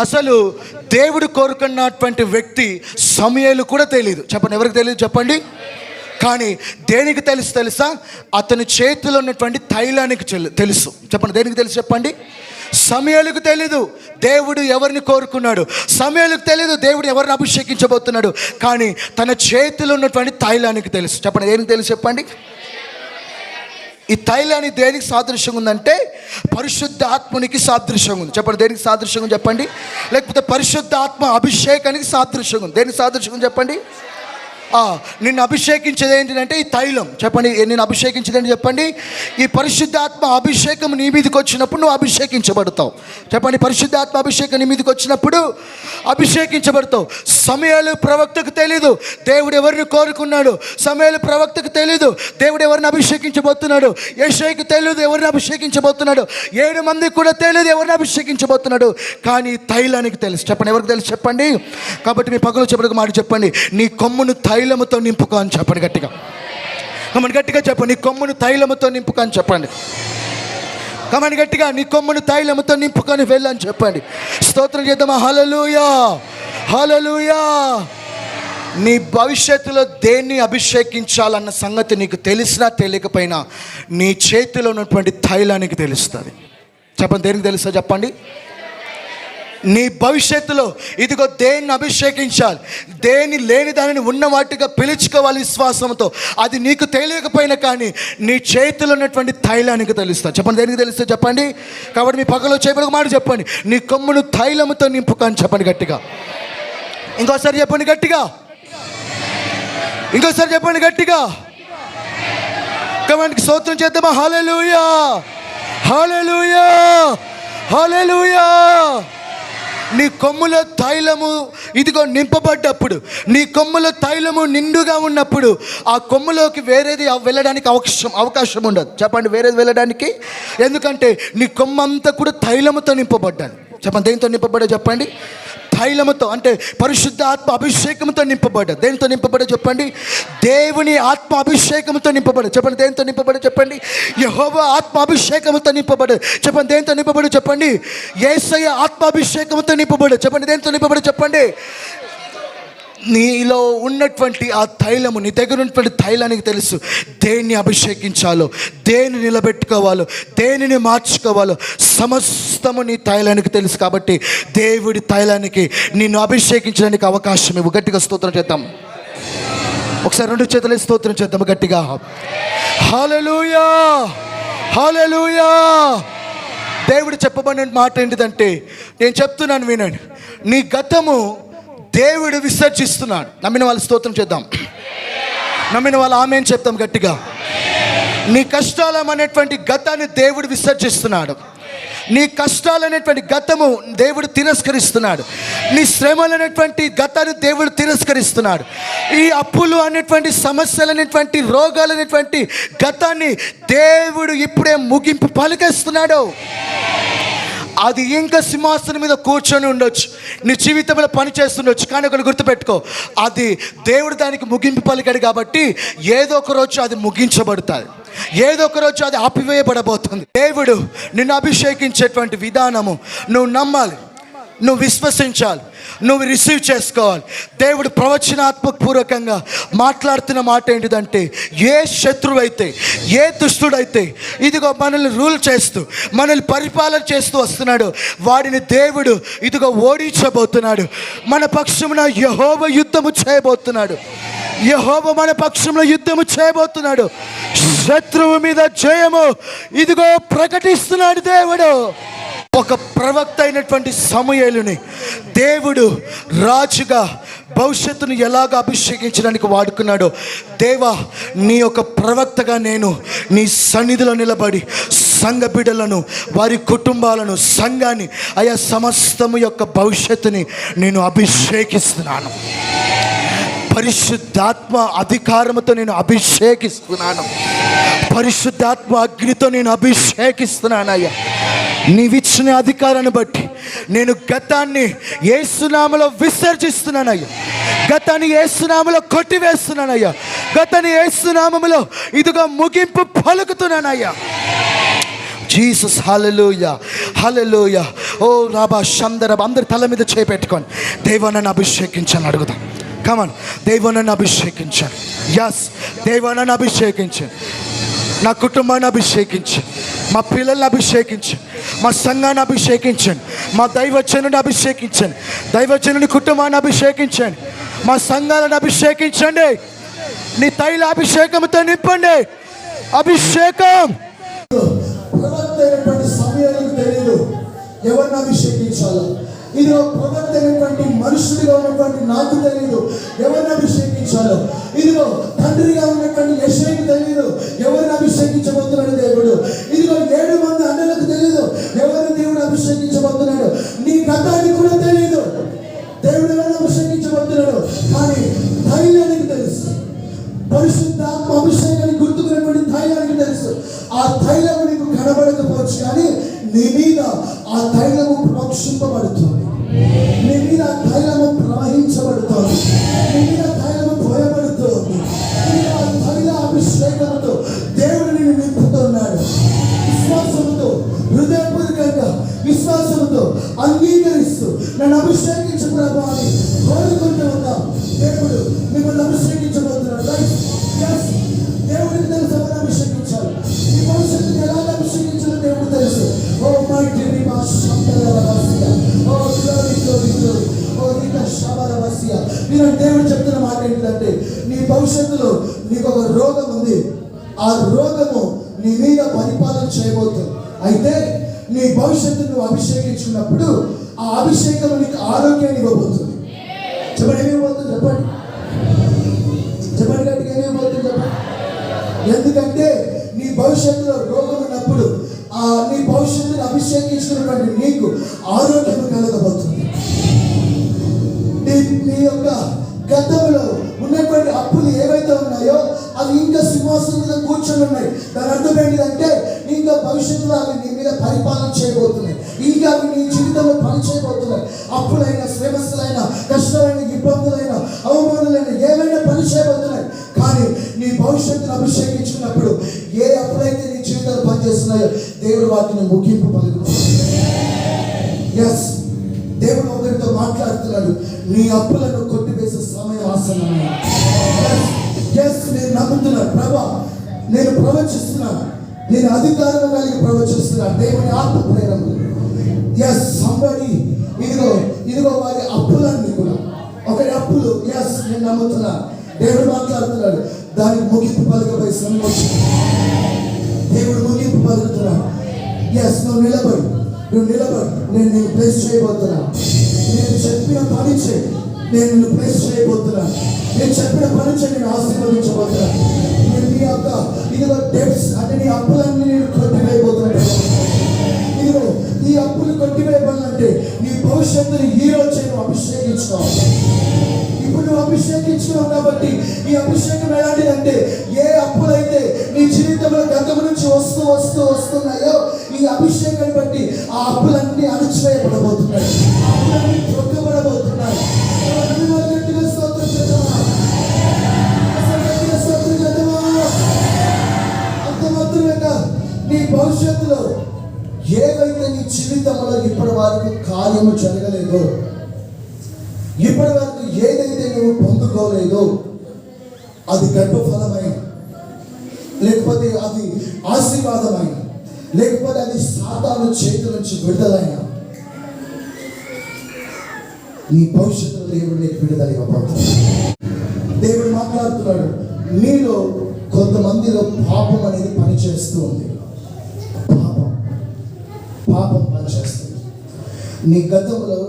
అసలు దేవుడు కోరుకున్నటువంటి వ్యక్తి సమూయేలు కూడా తెలియదు. చెప్పండి, ఎవరికి తెలియదు చెప్పండి? కానీ దేనికి తెలుసా? అతని చేతిలో ఉన్నటువంటి తైలానికి తెలుసు. చెప్పండి, దేనికి తెలుసు చెప్పండి? సమూయేలుకు తెలీదు దేవుడు ఎవరిని కోరుకున్నాడు, సమూయేలుకు తెలీదు దేవుడు ఎవరిని అభిషేకించబోతున్నాడు. కానీ తన చేతిలో ఉన్నటువంటి తైలానికి తెలుసు. చెప్పండి, దేనికి తెలుసు చెప్పండి? ఈ తైలానికి దేనికి సాదృశ్యంగా ఉందంటే పరిశుద్ధాత్మనికి సాదృశ్యంగా ఉంది. చెప్పండి, దేనికి సాదృశ్యంగా చెప్పండి? లేకపోతే పరిశుద్ధాత్మ అభిషేకానికి సాదృశ్యంగా ఉంది. దేనికి సాదృశ్యంగా చెప్పండి? నిన్ను అభిషేకించేది ఏంటంటే ఈ తైలం. చెప్పండి, నిన్ను అభిషేకించేది ఏంటి చెప్పండి? ఈ పరిశుద్ధాత్మ అభిషేకం నీ మీదకి వచ్చినప్పుడు నువ్వు అభిషేకించబడతావు. చెప్పండి, పరిశుద్ధాత్మ అభిషేకం నీ మీదకి వచ్చినప్పుడు అభిషేకించబడతావు. సమూయేలు ప్రవక్తకు తెలీదు దేవుడు ఎవరిని కోరుకున్నాడు. సమూయేలు ప్రవక్తకు తెలీదు దేవుడు ఎవరిని అభిషేకించబోతున్నాడు. యెషయికి తెలియదు ఎవరిని అభిషేకించబోతున్నాడు. 7 మందికి కూడా తెలియదు ఎవరిని అభిషేకించబోతున్నాడు. కానీ తైలానికి తెలుసు. చెప్పండి, ఎవరికి తెలుసు చెప్పండి? కాబట్టి మీ పగలు చెప్పడానికి మాట చెప్పండి, నీ కొమ్మును తైలముతో నింపుకో అని చెప్పండి గట్టిగా. కమని గట్టిగా చెప్పండి, నీ కొమ్మును తైలముతో నింపుకో అని చెప్పండి. కమని గట్టిగా, నీ కొమ్మును తైలముతో నింపుకొని వెళ్ళని చెప్పండి. స్తోత్రం చేద్దామా? హల్లెలూయా. హల్లెలూయా. నీ భవిష్యత్తులో దేన్ని అభిషేకించాలన్న సంగతి నీకు తెలిసినా తెలియకపోయినా నీ చేతిలో ఉన్నటువంటి తైలానికి తెలుస్తుంది. చెప్పండి, దేనికి తెలుస్తా చెప్పండి? నీ భవిష్యత్తులో ఇదిగో దేన్ని అభిషేకించాలి, దేని లేని దానిని ఉన్న వాటిగా పిలుచుకోవాలి విశ్వాసంతో. అది నీకు తెలియకపోయినా కానీ నీ చేతిలో ఉన్నటువంటి తైలానికి తెలుస్తా. చెప్పండి, దేనికి తెలుస్తా చెప్పండి? కాబట్టి మీ పక్కలో చేయబడి ఒక మాట చెప్పండి, నీ కొమ్మును తైలముతో నింపుకొని చెప్పండి గట్టిగా. ఇంకోసారి చెప్పండి గట్టిగా, ఇంకోసారి చెప్పండి గట్టిగా. కమాండ్కి స్తోత్రం చేద్దామా? హల్లెలూయా, హల్లెలూయా, హల్లెలూయా. నీ కొమ్ములో తైలము ఇదిగో నింపబడ్డప్పుడు, నీ కొమ్ములో తైలము నిండుగా ఉన్నప్పుడు ఆ కొమ్ములోకి వేరేది వెళ్ళడానికి అవకాశం ఉండదు. చెప్పండి, వేరేది వెళ్ళడానికి. ఎందుకంటే నీ కొమ్మ అంతా కూడా తైలముతో నింపబడ్డాను. చెప్పండి, దేనితో నింపబడ్డా చెప్పండి? తైలముతో, అంటే పరిశుద్ధ ఆత్మ అభిషేకంతో నింపబడ్డా. దేనితో నింపబడ్డా చెప్పండి? దేవుని ఆత్మ అభిషేకంతో నింపబడ్డా. చెప్పండి, దేనితో నింపబడ్డా చెప్పండి? యెహోవా ఆత్మ అభిషేకంతో నింపబడ్డా. చెప్పండి, దేనితో నింపబడ్డా చెప్పండి? యేసయ్య ఆత్మ అభిషేకంతో నింపబడ్డా. చెప్పండి, దేనితో నింపబడ్డా చెప్పండి? నీలో ఉన్నటువంటి ఆ తైలము, నీ దగ్గర ఉన్నటువంటి తైలానికి తెలుసు దేన్ని అభిషేకించాలో, దేన్ని నిలబెట్టుకోవాలో, దేనిని మార్చుకోవాలో సమస్తము నీ తైలానికి తెలుసు. కాబట్టి దేవుడి తైలానికి నిన్ను అభిషేకించడానికి అవకాశం ఇవ్వు. గట్టిగా స్తోత్రం చేద్దాం. ఒకసారి 2 చేతులు స్తోత్రం చేద్దాము గట్టిగా. హల్లెలూయా, హల్లెలూయా. దేవుడు చెప్పబడిన మాట ఏంటిదంటే, నేను చెప్తున్నాను వినండి, నీ గతము దేవుడు విసర్జిస్తున్నాడు. నమ్మిన వాళ్ళు స్తోత్రం చేద్దాం, నమ్మిన వాళ్ళు ఆమేన్ చెప్తాం గట్టిగా. నీ కష్టాలం అనేటువంటి గతాన్ని దేవుడు విసర్జిస్తున్నాడు. నీ కష్టాలు అనేటువంటి గతము దేవుడు తిరస్కరిస్తున్నాడు. నీ శ్రమలు అనేటువంటి గతాన్ని దేవుడు తిరస్కరిస్తున్నాడు. ఈ అప్పులు అనేటువంటి సమస్యలు అనేటువంటి రోగాలు అనేటువంటి గతాన్ని దేవుడు ఇప్పుడే ముగింపు పలికేస్తున్నాడు. అది ఇంకా సింహాసనం మీద కూర్చొని ఉండొచ్చు, నీ జీవితంలో పని చేస్తుండొచ్చు, కానీ ఒకటి గుర్తుపెట్టుకో, అది దేవుడు దానికి ముగింపు పలికాడు. కాబట్టి ఏదో ఒక రోజు అది ముగించబడుతుంది, ఏదో ఒక రోజు అది ఆపివేయబడబోతుంది. దేవుడు నిన్ను అభిషేకించేటువంటి విధానము నువ్వు నమ్మాలి, నువ్వు విశ్వసించాలి, నువ్వు రిసీవ్ చేసుకోవాలి. దేవుడు ప్రవచనాత్మకపూర్వకంగా మాట్లాడుతున్న మాట ఏంటిదంటే, ఏ శత్రువు అయితే, ఏ దుష్టుడైతే ఇదిగో మనల్ని రూల్ చేస్తూ, మనల్ని పరిపాలన చేస్తూ వస్తున్నాడు, వాడిని దేవుడు ఇదిగో ఓడించబోతున్నాడు. మన పక్షమున యెహోవా యుద్ధము చేయబోతున్నాడు. యెహోవా మన పక్షంలో యుద్ధము చేయబోతున్నాడు. శత్రువు మీద జయము ఇదిగో ప్రకటిస్తున్నాడు దేవుడు. ఒక ప్రవక్త అయినటువంటి సమూయేలుని దేవుడు రాజుగా భవిష్యత్తును ఎలాగ అభిషేకించడానికి వాడుకున్నాడో, దేవా నీ యొక్క ప్రవక్తగా నేను నీ సన్నిధిలో నిలబడి సంఘ బిడ్డలను, వారి కుటుంబాలను, సంఘాన్ని, ఆయా సమస్తము యొక్క భవిష్యత్తుని నేను అభిషేకిస్తున్నాను. పరిశుద్ధాత్మ అధికారముతో నేను అభిషేకిస్తున్నాను. పరిశుద్ధాత్మ అగ్నితో నేను అభిషేకిస్తున్నానయ్యా. నీవిచ్చిన అధికారాన్ని బట్టి నేను గతాన్ని యేసునామములో విసర్జిస్తున్నానయ్యా. గతాన్ని యేసునామములో కొట్టివేస్తున్నానయ్యా. గతాన్ని యేసునామములో ఇదిగో ముగింపు పలుకుతున్నానయ్యా. జీసస్, హల్లెలూయా, హల్లెలూయా. ఓ రాబా షందరబ. అందరి తల మీద చేపెట్టుకొని దేవా నన్ను అభిషేకించని అడుగుదాం. కమాన్, దేవా నన్ను అభిషేకించాను. యస్, దేవా నన్ను అభిషేకించాను. నా కుటుంబాన్ని అభిషేకించండి, మా పిల్లల్ని అభిషేకించండి, మా సంఘాన్ని అభిషేకించండి, మా దైవజనుని అభిషేకించండి, దైవజనుని కుటుంబాన్ని అభిషేకించండి, మా సంఘాలను అభిషేకించండి. నీ తైల అభిషేకంతో నింపండి. అభిషేకం. ప్రవక్త అయినటువంటి సమయానికి తెలియదు ఎవరిని అభిషేకించాలో. ఇది ప్రవక్త అయినటువంటి మనుషుడిగా ఉన్నటువంటి నాకు తెలియదు ఎవరిని అభిషేకించాలో. ఇదిగో తండ్రిగా ఉన్నటువంటి యెషయాకి తెలియదు ఎవరిని అభిషేకించబోతున్నాడు దేవుడు. ఇదిగో 7 మంది అన్నలకు తెలియదు ఎవరిని దేవుడు అభిషేకించబోతున్నాడు. నీ గతానికి కూడా తెలియదు దేవుడు ఎవరిని అభిషేకించబోతున్నాడు. కానీ ధైర్యానికి తెలుసు, పరిశుద్ధాత్మ అభిషేకానికి గుర్తుకున్నటువంటి ధైర్యానికి తెలుసు. ఆ ధైర్యము నీకు కనబడకపోవచ్చు, కానీ నీ మీద ఆ ధైర్యము ప్రోక్షింపబడుతుంది, నీ మీద ఆ ధైర్యము ప్రవహించబడుతుంది, నీ మీద ధైర్యము పోయబడుతుంది. ఆ ధైర్య అభిషేకముతో దేవుడు నిన్ను నింపుతున్నాడు. విశ్వాసముతో, హృదయపూర్వకంగా విశ్వాసముతో అంగీకరిస్తూ నన్ను అభిషేకించు ప్రభువా అని కోరుకుంటూ ఉన్నాం. దేవుడు మాట ఏంటంటే నీ భవిష్యత్తులో నీకు ఒక రోగం ఉంది. ఆ రోగము నీ మీద పరిపాలన చేయబోతుంది. అయితే నీ భవిష్యత్తు నువ్వు అభిషేకించుకున్నప్పుడు ఆ అభిషేకం నీకు ఆరోగ్యాన్ని ఇవ్వబోతుంది. చెప్పండి, ఏమైపోతుంది చెప్పండి, చెప్పండి గట్టిగా, ఏమైపోతుంది చెప్పండి. ఎందుకంటే నీ భవిష్యత్తులో రోగం ఉన్నప్పుడు నీ భవిష్యత్తుని అభిషేకించుకున్నటువంటి నీకు ఆరోగ్యం కలగబోతుంది. నీ యొక్క గతంలో ఉన్నటువంటి అప్పులు ఏవైతే ఉన్నాయో అవి ఇంకా సింహాసనం మీద కూర్చొని ఉన్నాయి. దాని అర్థం ఏంటిదంటే ఇంకా భవిష్యత్తులో అవి నీ మీద పరిపాలన చేయబోతున్నాయి. ఇంకా అవి నీ జీవితంలో పని చేయబోతున్నాయి. అప్పులైనా, శ్రమస్సులైనా, కష్టాలైన, ఇబ్బందులైన, అవమానాలైన ఏవైనా పని చేయబోతున్నాయి. కానీ నీ భవిష్యత్తును అభిషేకించుకున్నప్పుడు ఏ అప్పులైతే నీ జీవితంలో పనిచేస్తున్నాయో దేవుడు వాటిని ముగింపు పలుకుతున్నాడు. ఎస్, దేవుడు ఒకరితో మాట్లాడుతున్నాడు. నీ అప్పులను కొట్టివేసే సమయం ఆసన్నమైంది. నేను నమ్ముతున్నాను ప్రభా, నేను ప్రవచిస్తున్నాను, నేను అధికారం కలిగి ప్రవచిస్తున్నాను దేవుని ఆత్మ ప్రేరణ. ఎస్ సంబడి, ఇదిగో వారి అప్పులన్నీ కూడా ఒకరి అప్పులు. ఎస్ నేను నమ్ముతున్నాను, దేవుడు మాట్లాడుతున్నాడు. దానికి ముగింపు పలుకబోయే సమయం వచ్చింది. దేవుడు ముగింపు పలుకుతున్నాడు. ఎస్ నువ్వు నిలబడి నేను నిన్ను ప్లేస్ చేయబోతున్నాను. నేను చెప్పిన పని చేయి, నేను నిన్ను ప్లేస్ చేయబోతున్నాను. నేను చెప్పిన పని చేయి, నేను ఆశీర్వదించబోతున్నాను. నేను నీ యొక్క ఇదిగో డెబ్ట్స్ అంటే నీ అప్పులన్నీ నేను కొట్టివేయబోతున్నాను. ఇదిగో ఈ అప్పులు కొట్టివేయబడాలంటే నీ భవిష్యత్తుని ఈ రోజు నువ్వు అభిషేకించుకోవాలి. ఇప్పుడు నువ్వు అభిషేకించుకున్నావు కాబట్టి ఈ అభిషేకం ఎలాంటిదంటే ఏ అప్పులైతే నీ జీవితంలో గతం నుంచి వస్తున్నాయో ఈ అభిషేకాన్ని బట్టి ఆ అప్పులన్నీ అణచివేయబడబోతున్నాయి, అప్పులన్నీ తొక్కబడబోతున్నాయి. అంత మాత్రమే కాదు, నీ భవిష్యత్తులో ఏవైతే నీ జీవితంలో ఇప్పటి వరకు కార్యము జరగలేదో, ఇప్పటి వరకు ఏదైతే నువ్వు పొందుకోలేదో అది గర్భఫలమైన, లేకపోతే అది ఆశీర్వాదమైన, లేకపోతే అది సాతాను చేతుల నుంచి విడుదలైన నీ భవిష్యత్తులో దేవుడు నీకు విడుదల ఇవ్వబడుతుంది. దేవుడు మాట్లాడుతున్నాడు, నీలో కొంతమందిలో పాపం అనేది పనిచేస్తూ ఉంది. పాపం పనిచేస్తుంది. నీ గతంలో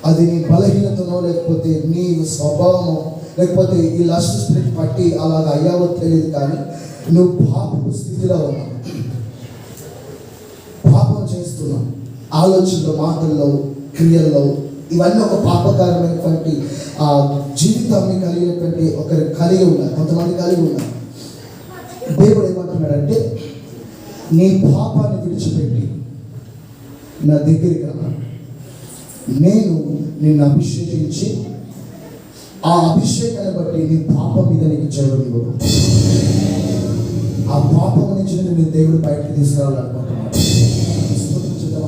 అది నీ బలహీనతనో, లేకపోతే నీ స్వభావమో, లేకపోతే ఈ లస్ట్ స్పిరిట్ పట్టి అలాగ అయ్యావో తెలియదు, కానీ నువ్వు పాపపు స్థితిలో ఉన్నావు. పాపం చేస్తున్నావు, ఆలోచనలో, మాటల్లో, క్రియల్లో. ఇవన్నీ ఒక పాపకారమైనటువంటి జీవితాన్ని కలిగినటువంటి ఒకరు కలిగి ఉన్నారు, కొంతమంది కలిగి ఉన్నారు. దేవుడు ఏమంటున్నాడంటే నీ పాపాన్ని విడిచిపెట్టి నా దగ్గరికి రా, నేను నిన్ను అభిషేకించి ఆ అభిషేకాన్ని బట్టి నీ పాపం మీద నీకు జరగనివ్వదు. ఆ పాపం నుంచి నేను దేవుడు బయటకు తీసుకురావాలనుకుంటున్నాను.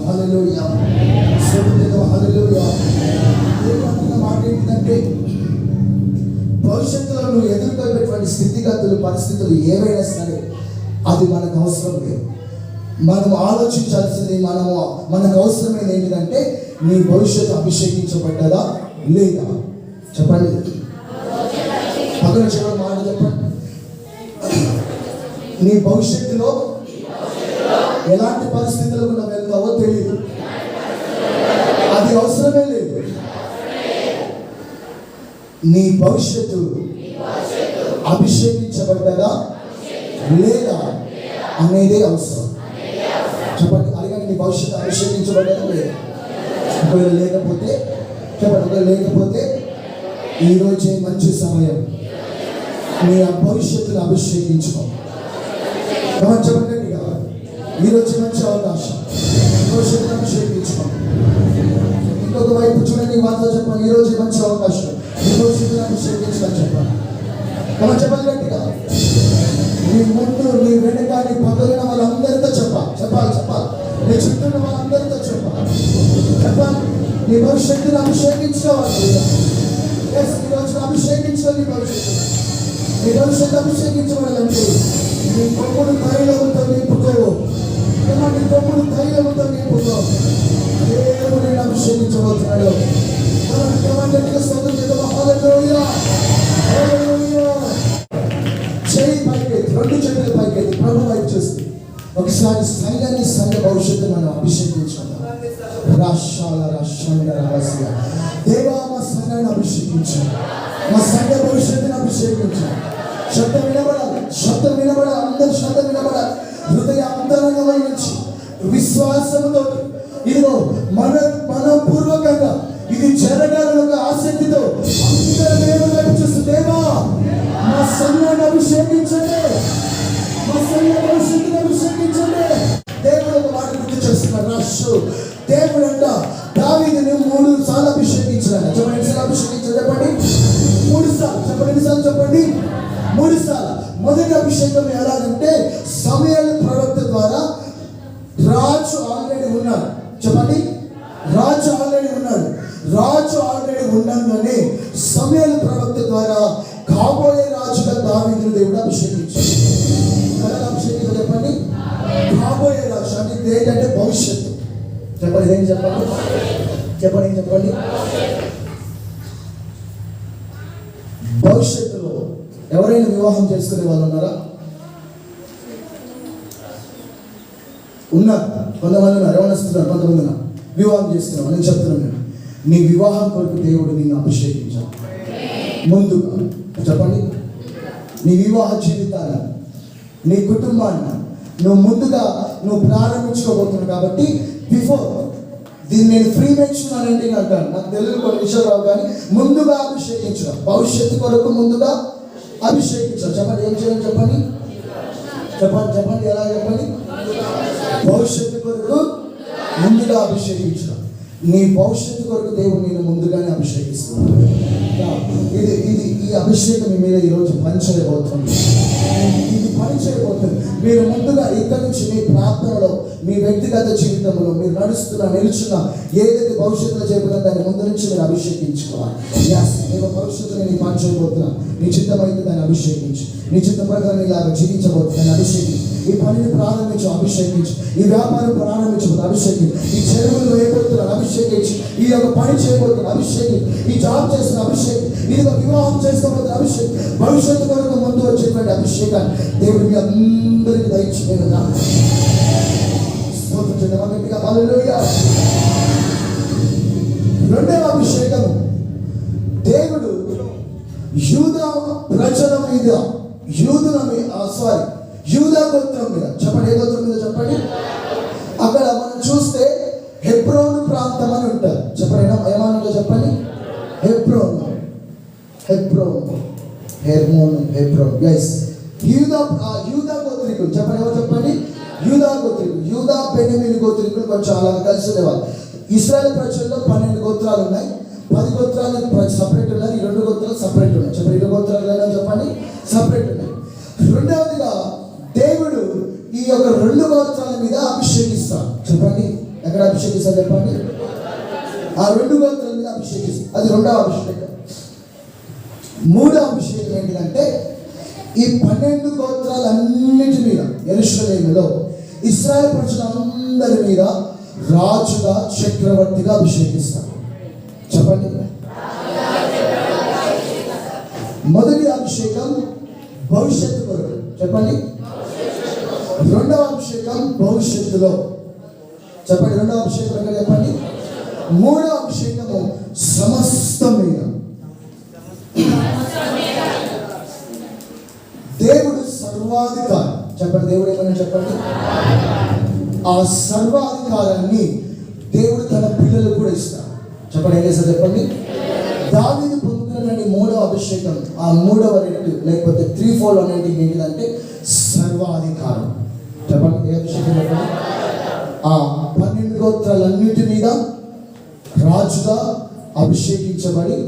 హల్లెలూయా, హల్లెలూయా. దేవుడు మాట ఏంటంటే భవిష్యత్తులో నువ్వు ఎదుర్కొనేటువంటి స్థితిగతులు, పరిస్థితులు ఏవైనా సరే అది మనకు అవసరం లేదు. మనం ఆలోచించాల్సింది, మనకు అవసరమైనది ఏంటంటే నీ భవిష్యత్తు అభిషేకించబడ్డదా లేదా చెప్పండి. పక్కన చెప్పండి, మాట చెప్పండి. నీ భవిష్యత్తులో ఎలాంటి పరిస్థితులకు నువ్వు వెళ్తావో తెలియదు, అది అవసరమే లేదు. నీ భవిష్యత్తు అభిషేకించబడ్డదా లేదా అనేదే అవసరం. చెప్పండి, అలాగే నీ భవిష్యత్తు అభిషేకించబడ్డదా లేదా? ఒకవేళ లేకపోతే చెప్పండి, ఒకవేళ లేకపోతే ఈరోజే మంచి సమయం నీ భవిష్యత్తును అభిషేకించుకో. చెప్పండి, ఈరోజు మంచి అవకాశం, భవిష్యత్తును అభిషేకించుకో. ఇంకొక వైపు చూడండి, వాళ్ళతో చెప్పండి, ఈరోజు మంచి అవకాశం, ఈ భవిష్యత్తును అభిషేకించుకొని చెప్పండి. చెప్పండి గట్టిగా. నీ ముందు, నీ వెనుక, నీ పక్కన వాళ్ళందరితో చెప్పాలి. నీ చుట్టూ వాళ్ళందరితో చెప్పాలి. నీ భవిష్యత్తును అభిషేకించుకోవాలి. ఈరోజు అభిషేకించుకొని నీ భవిష్యత్తు అభిషేకించబడాలంటే నీ తమ్ముడు తైలముతో నింపుకో. నీ తమ్ముడు తైలముతో నింపుకో. దేవుడు నేను అభిషేకించబోతున్నాడు. గట్టిగా స్తోత్రం చేద్దాం. హల్లెలూయా, హల్లెలూయా. చేయి పైకెత్తి, రెండు చేతులు పైకెత్తి ప్రభు వైపు చూస్తే ఒకసారి సంఘాన్ని, సంఘ భవిష్యత్తు మనం అభిషేకించుకుందాం. రాష్ట్రాల రహస్య దేవా, మా సంఘాన్ని అభిషేకించాలి, మా సంఘ భవిష్యత్తుని అభిషేకించాలి. శబ్దం వినబడాలి, శబ్దం వినబడాలి, అందరి శబ్దం వినబడాలి. హృదయ అంతరంగంలో నుంచి విశ్వాసంతో ఇదిగో మనపూర్వకంగా ఇది జరగాలని ఒక ఆసక్తితో అందరి దేవుని చూస్తూ దేవా మా సంఘాన్ని అభిషేకించండి, మా సంఘ భవిష్యత్తుని అభిషేకించండి. దేవుడు ఒక మాట గుర్తు చేస్తున్నారు. రాష్ట్ర దేవుడు అంట దావీదుని 3 సార్లు అభిషేకించాడు. చెప్పండి ఎన్నిసార్లు అభిషేకించాడు చెప్పండి? 3 సార్లు. చెప్పండి ఎన్నిసార్లు చెప్పండి? 3 సార్లు. మొదటి అభిషేకం ఎలాగంటే సమూయేలు ప్రవక్త ద్వారా రాజు ఆల్రెడీ ఉన్నాడు. చెప్పండి, రాజు ఆల్రెడీ ఉన్నాడు. రాజు ఆల్రెడీ ఉండగానే సమూయేలు ప్రవక్త ద్వారా కాబోయే రాజుగా దావీదుని దేవుడు అభిషేకించాడు. ఎలా అభిషేకించాడు చెప్పండి? కాబోయే రాజు అంటే ఏంటంటే భవిష్యత్తు. చెప్పండి ఏం చెప్పండి? చెప్పండి ఏం చెప్పండి? భవిష్యత్తులో ఎవరైనా వివాహం చేసుకునే వాళ్ళు ఉన్నారా? ఉన్నారు, కొంతమంది ఉన్నారు. ఎవరైనా వస్తున్నారు, కొంతమంది ఉన్నారు. వివాహం చేసుకున్నాం నేను చెప్తున్నాను. నేను నీ వివాహం కొరకు దేవుడు నిన్ను అభిషేకించాలి ముందుగా. చెప్పండి, నీ వివాహ జీవితాన్ని, నీ కుటుంబాన్ని ముందుగా ప్రారంభించుకోబోతున్నావు. కాబట్టి బిఫోర్ దీన్ని నేను ఫ్రీ మెన్షన్ అంటాను. నాకు తెలుగు కొన్ని విషయాలు రావు, కానీ ముందుగా అభిషేకించడం, భవిష్యత్తు కొరకు ముందుగా అభిషేకించడం. చెప్పండి ఏం చేయాలి చెప్పండి? చెప్పండి చెప్పండి ఎలా చెప్పండి? భవిష్యత్తు కొరకు ముందుగా అభిషేకించడం. నీ భవిష్యత్తు కొరకు దేవుడు నేను ముందుగానే అభిషేకిస్తున్నాను. ఈ అభిషేకం మీ మీద ఈరోజు పనిచేయబోతుంది. ఇది పనిచేయబోతుంది. మీరు ముందుగా ఇక్కడ నుంచి మీ ప్రార్థనలో, మీ వ్యక్తిగత జీవితంలో మీరు నిలుచున్న ఏదైతే భవిష్యత్తులో చేయబోతుందో దాన్ని ముందు నుంచి మీరు అభిషేకించుకోవాలి. నేను భవిష్యత్తులో నేను పని చేయబోతున్నాను, నీ చిత్తమైతే దాన్ని అభిషేకించు. నీ చిత్త ప్రకారం ఇలాగా జీవించబోతుంది, దాన్ని అభిషేకించు. ఈ పనిని ప్రారంభించు, అభిషేకించు. ఈ వ్యాపారం ప్రారంభించు, అభిషేకించు. ఈ చెరువులు వేయబోతున్నాను, అభిషేకించు. ఈ యొక్క పని చేయబోతున్నాను, అభిషేకించు. ఈ జాబ్ చేస్తున్న అభిషేకం, ఇది ఒక వివాహం చేసుకోబోతున్న అభిషేకం, భవిష్యత్తు కొరకు ముందు వచ్చేటువంటి అభిషేకాన్ని దేవుడు మీ అందరికీ దయచేయనుగా. హల్లెలూయా. రెండవ అభిషేకము దేవుడు యూదా ప్రజల మీద, యూదా గోత్రం మీద. చెప్పండి ఏ గోత్రం మీద చెప్పండి? అక్కడ మనం చూస్తే హెబ్రోను ప్రాంతం అని ఉంటారు. చెప్పండి ఏమన్నా చెప్పండి? హెబ్రోన్. యూదా గోత్రికులు. చెప్పండి ఎవరు చెప్పండి? యూదా గోత్రికులు. యూదా బెన్యామీను గోత్రికులు కొంచెం అలా కలిసి ఉండేవాళ్ళు. ఇశ్రాయేలు ప్రజల్లో 12 గోత్రాలు ఉన్నాయి. 10 గోత్రాలు సపరేట్ ఉన్నాయి, 2 గోత్రాలు సపరేట్ ఉన్నాయి. చెప్పండి 2 గోత్రాలు చెప్పండి సపరేట్ ఉన్నాయి. రెండవదిగా దేవుడు ఈ యొక్క 2 గోత్రాల మీద అభిషేకిస్తాడు. చెప్పండి ఎక్కడ అభిషేకిస్తాడు చెప్పండి? ఆ 2 గోత్రాల మీద అభిషేకిస్తాడు. అది రెండవ అభిషేకం. మూడవ అభిషేకం ఏంటంటే ఈ 12 గోత్రాలన్నిటి మీద యెరూషలేములో ఇశ్రాయేలు ప్రజలందరి మీద రాజుగా, చక్రవర్తిగా అభిషేకిస్తాడు. చెప్పండి. మొదటి అభిషేకం భవిష్యత్తు కొరకు. చెప్పండి. రెండవ అభిషేకం భవిష్యత్తులో. చెప్పండి రెండవ అభిషేకం ఎక్కడ చెప్పండి? మూడవ అభిషేకము సమస్తం మీద. దేవుడు సర్వాధికారి. చెప్పండి దేవుడు ఏమన్నా చెప్పండి? ఆ సర్వాధికారాన్ని దేవుడు తన పిల్లలు కూడా ఇస్తాడు. చెప్పండి ఏం చేస్తారు చెప్పండి? దావీదు పొందుకున్నటువంటి మూడవ అభిషేకం, ఆ మూడవ రెట్టు లేకపోతే 3-4 అనేది ఏంటిదంటే సర్వాధికారం. చెప్పండి ఏ అభిషేకం చెప్పండి? ఆ 12 గోత్రాలన్నిటి మీద రాజుగా అభిషేకించబడి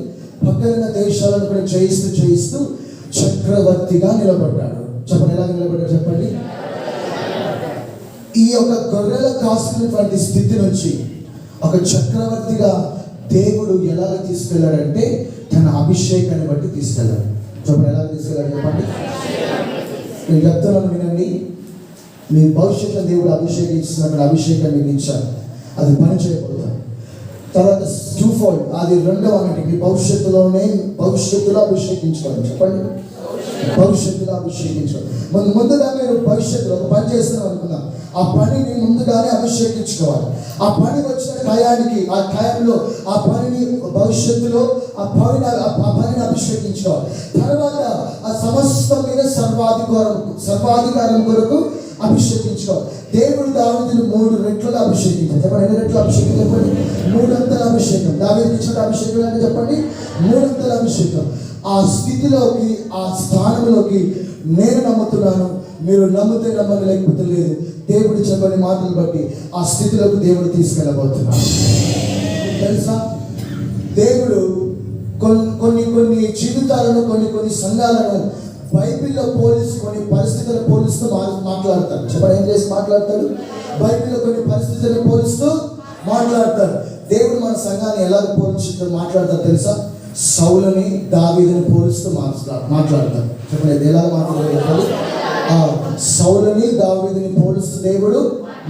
పక్కన దేశాలను కూడా జయిస్తూ చక్రవర్తిగా నిలబడ్డాడు. చెప్పండి ఎలాగ నిలబడ్డాడు చెప్పండి? ఈ యొక్క గొర్రెల కాసుకున్నటువంటి స్థితి నుంచి ఒక చక్రవర్తిగా దేవుడు ఎలాగ తీసుకెళ్ళాడంటే తన అభిషేకాన్ని బట్టి తీసుకెళ్ళాడు. చెప్పండి ఎలాగ తీసుకెళ్ళాడు చెప్పండి? నేను చెప్తున్నాను వినండి. మీ భవిష్యత్తులో దేవుడు అభిషేకించినటువంటి అభిషేకాన్ని మీకు ఇచ్చాడు. అది పని చేయబోతాడు. తర్వాత టూఫోల్డ్, అది రెండవ అన్నట్టు మీ భవిష్యత్తులో అభిషేకించుకోవాలి. చెప్పండి, భవిష్యత్తులో అభిషేకించుకోవాలి. ముందుగా మీరు భవిష్యత్తులో ఒక పని చేస్తున్నాం అనుకుందాం, ఆ పనిని ముందుగానే అభిషేకించుకోవాలి. ఆ పని వచ్చిన టయానికి, ఆ టైంలో ఆ పనిని భవిష్యత్తులో ఆ పనిని అభిషేకించుకోవాలి. తర్వాత ఆ సమస్తం మీద సర్వాధికారం కొరకు అభిషేకించుకోవాలి. దేవుడు దావీదును 3 రెట్లుగా అభిషేకించాడు. చెప్పండి, ఎన్ని రెట్లు అభిషేకం? చెప్పండి, 3 అంతల అభిషేకం. దావీదుకి ఇచ్చిన అభిషేకం అంటే చెప్పండి, 3 అంతల అభిషేకం. ఆ స్థితిలోకి, ఆ స్థానంలోకి నేను నమ్ముతున్నాను, మీరు నమ్మితే నమ్మని, లేకపోతే లేదు. దేవుడు చెప్పని మాటలు బట్టి ఆ స్థితిలోకి దేవుడు తీసుకెళ్ళబోతున్నాడు. తెలుసా, దేవుడు కొన్ని జీవితాలను, కొన్ని సంఘాలను బైబిల్లో పోలిసి, కొన్ని పరిస్థితులను పోలిస్తూ మాట్లాడతాడు. చెప్పండి, ఏం చేసి మాట్లాడతాడు? బైబిల్లో కొన్ని పరిస్థితులను పోలిస్తూ మాట్లాడతాడు. దేవుడు మన సంఘాన్ని ఎలా పోల్చి మాట్లాడతాడు తెలుసా? సౌలుని దావీదుని పోలుస్తూ మాట్లాడతాడు. చెప్పండి, ఎలా మాట్లాడతాడు? సౌలుని దావీదుని పోలుస్తూ దేవుడు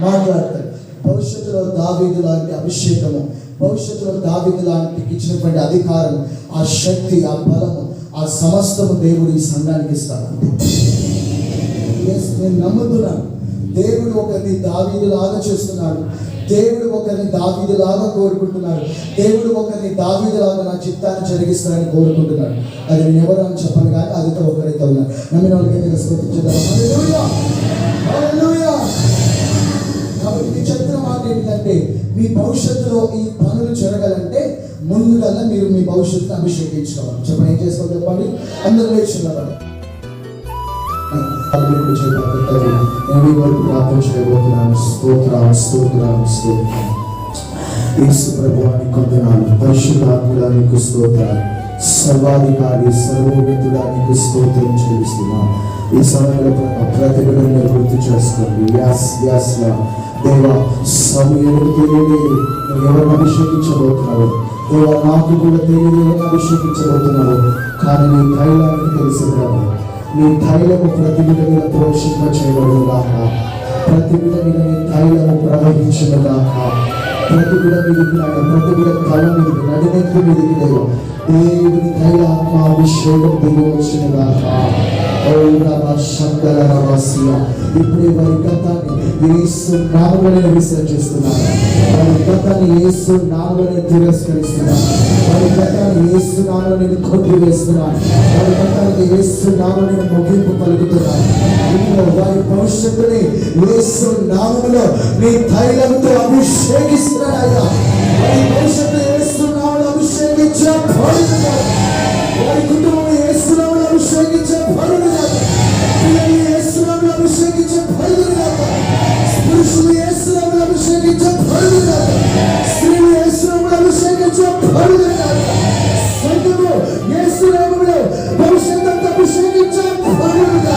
మాట్లాడతాడు. భవిష్యత్తులో దావీదు లాంటి అభిషేకము, భవిష్యత్తులో దావీదు లాంటి ఇచ్చినటువంటి అధికారం, ఆ శక్తి, ఆ బలము, ఆ సమస్తము దేవుడు ఈ సంఘానికి ఇస్తాడు. నేను నమ్ముతున్నాను, దేవుడు ఒకరిని దావీదు లాగా చేస్తున్నాడు. దేవుడు ఒకరిని దావీదు లాగా కోరుకుంటున్నాడు. దేవుడు ఒకరిని దావీదు లాగా నా చిత్తాన్ని జరిగిస్తారని కోరుకుంటున్నాడు. అది నేను ఎవరు అని చెప్పను, కానీ అదితో ఒకరైతే ఉన్నారు. నమ్మిన వాళ్ళకి స్తుతించుదాం. హల్లెలూయా, హల్లెలూయా. కాబట్టి నేను చెప్తున్న మాట ఏంటంటే, మీ భవిష్యత్తులో ఈ పనులు జరగాలంటే ముందుగా మీరు మీ భవిష్యత్తును అభిషేకించుకోవాలి. చెప్పండి, ఏం చేసుకోవాలి? చెప్పండి, అందరూ లేచున్నారు. ప్రార్థన చేయబోతున్నాను. స్తోత్రాలు. యేసు ప్రభువానికి వందనాలు. పరిశుద్ధాత్ముడానికి స్తోత్రాలు. సర్వాధికారి, సర్వోన్నతుడానికి స్తోత్రం చెల్లిస్తున్నాం. ఈ సమయంలో ప్రతి బిడ్డను గుర్తు చేసుకోండి. దేవా, సమయానికి తెలియలేదు ఎవరిని అభిషేకించబోతున్నావు. దేవా, నాకు కూడా తెలియదు ఎవరిని అభిషేకించబోతున్నావు. కానీ నీ తైలానికి తెలిసిన నీ తైలము ప్రతి బిడ్డ మీద పోషింప చేయబడుగాక. ప్రతి బిడ్డ మీద నీ తైలము ప్రవహించుగాక. ప్రతి బిడ్డ మీదకి, ప్రతి బిడ్డ తల మీదకి, నడినెత్తి మీదకి దేవుని తైలాత్మ అభిషేకం దిగి వచ్చినగాక. ఇప్పుడే వారి గతాన్ని యేసు నామములో విసర్జిస్తున్నారు. వారి గతాన్ని యేసు నామములో తిరస్కరిస్తున్నారు. వారి గతాన్ని యేసు నామములో కొట్టివేస్తున్నారు. వారి గతానికి యేసు నామములో ముగింపు పలుకుతున్నారు. ఇప్పుడు వారి భవిష్యత్తుని యేసు నామములో నీ తైలంతో అభిషేకిస్తున్నారయ్యా. వారి భవిష్యత్తు యేసు నామములో అభిషేకించే భవిష్యత్తు, వారి కుటుంబం యేసు నామములో అభిషేకించే భవిష్యత్తు, పిల్లలు యేసు నామములో అభిషేకించే భవిష్యత్తు, పురుషులు యేసు నామములో అభిషేకించే భవిష్యత్తు, స్త్రీలు యేసు నామములో అభిషేకించే భవిష్యత్తు, సంఘము యేసు నామములో భవిష్యత్తు అభిషేకించే భవిష్యత్తు.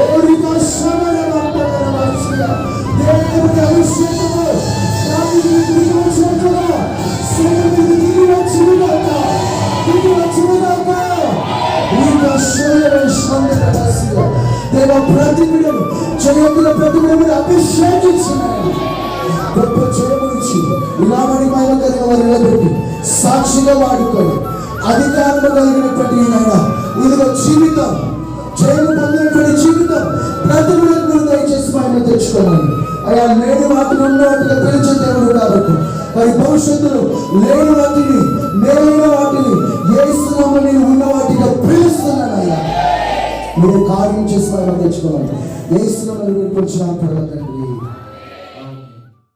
ఓరిగా శమనమంతన మనుషుల దేవుని అభిషేకము దావీదుకు దిగి వచ్చినట్లుగా సంఘముకు దిగి వచ్చినగాక. దేవ, ప్రతి బిడ్డను జయముల ప్రతి బిడ్డను అభిషేకించినారు. గొప్ప జయమునిచ్చి ఇలామని మహిమకరంగా వారు నిలబెట్టి సాక్షిగా వాడుకొని అధికారంలో కలిగినటువంటి నాయన ఇదిగో జీవితం, జయము పొందినటువంటి జీవితం ప్రతి బిడ్డను దయచేసి మహిమ తెచ్చుకోమని. అయ్యా, లేని వాటిని ఉన్న వాటిగా పిలిచే దేవుడు కాబట్టి వారి భవిష్యత్తులో లేని వాటిని, మేలైన వాటిని యేసు నామములో ఉన్న వాటిగా పిలుస్తున్నానయ్యా. మీరు కార్యం చేసి మహిమ తెచ్చుకోమని యేసు నామములో వేడుకొంచున్నాను తండ్రి.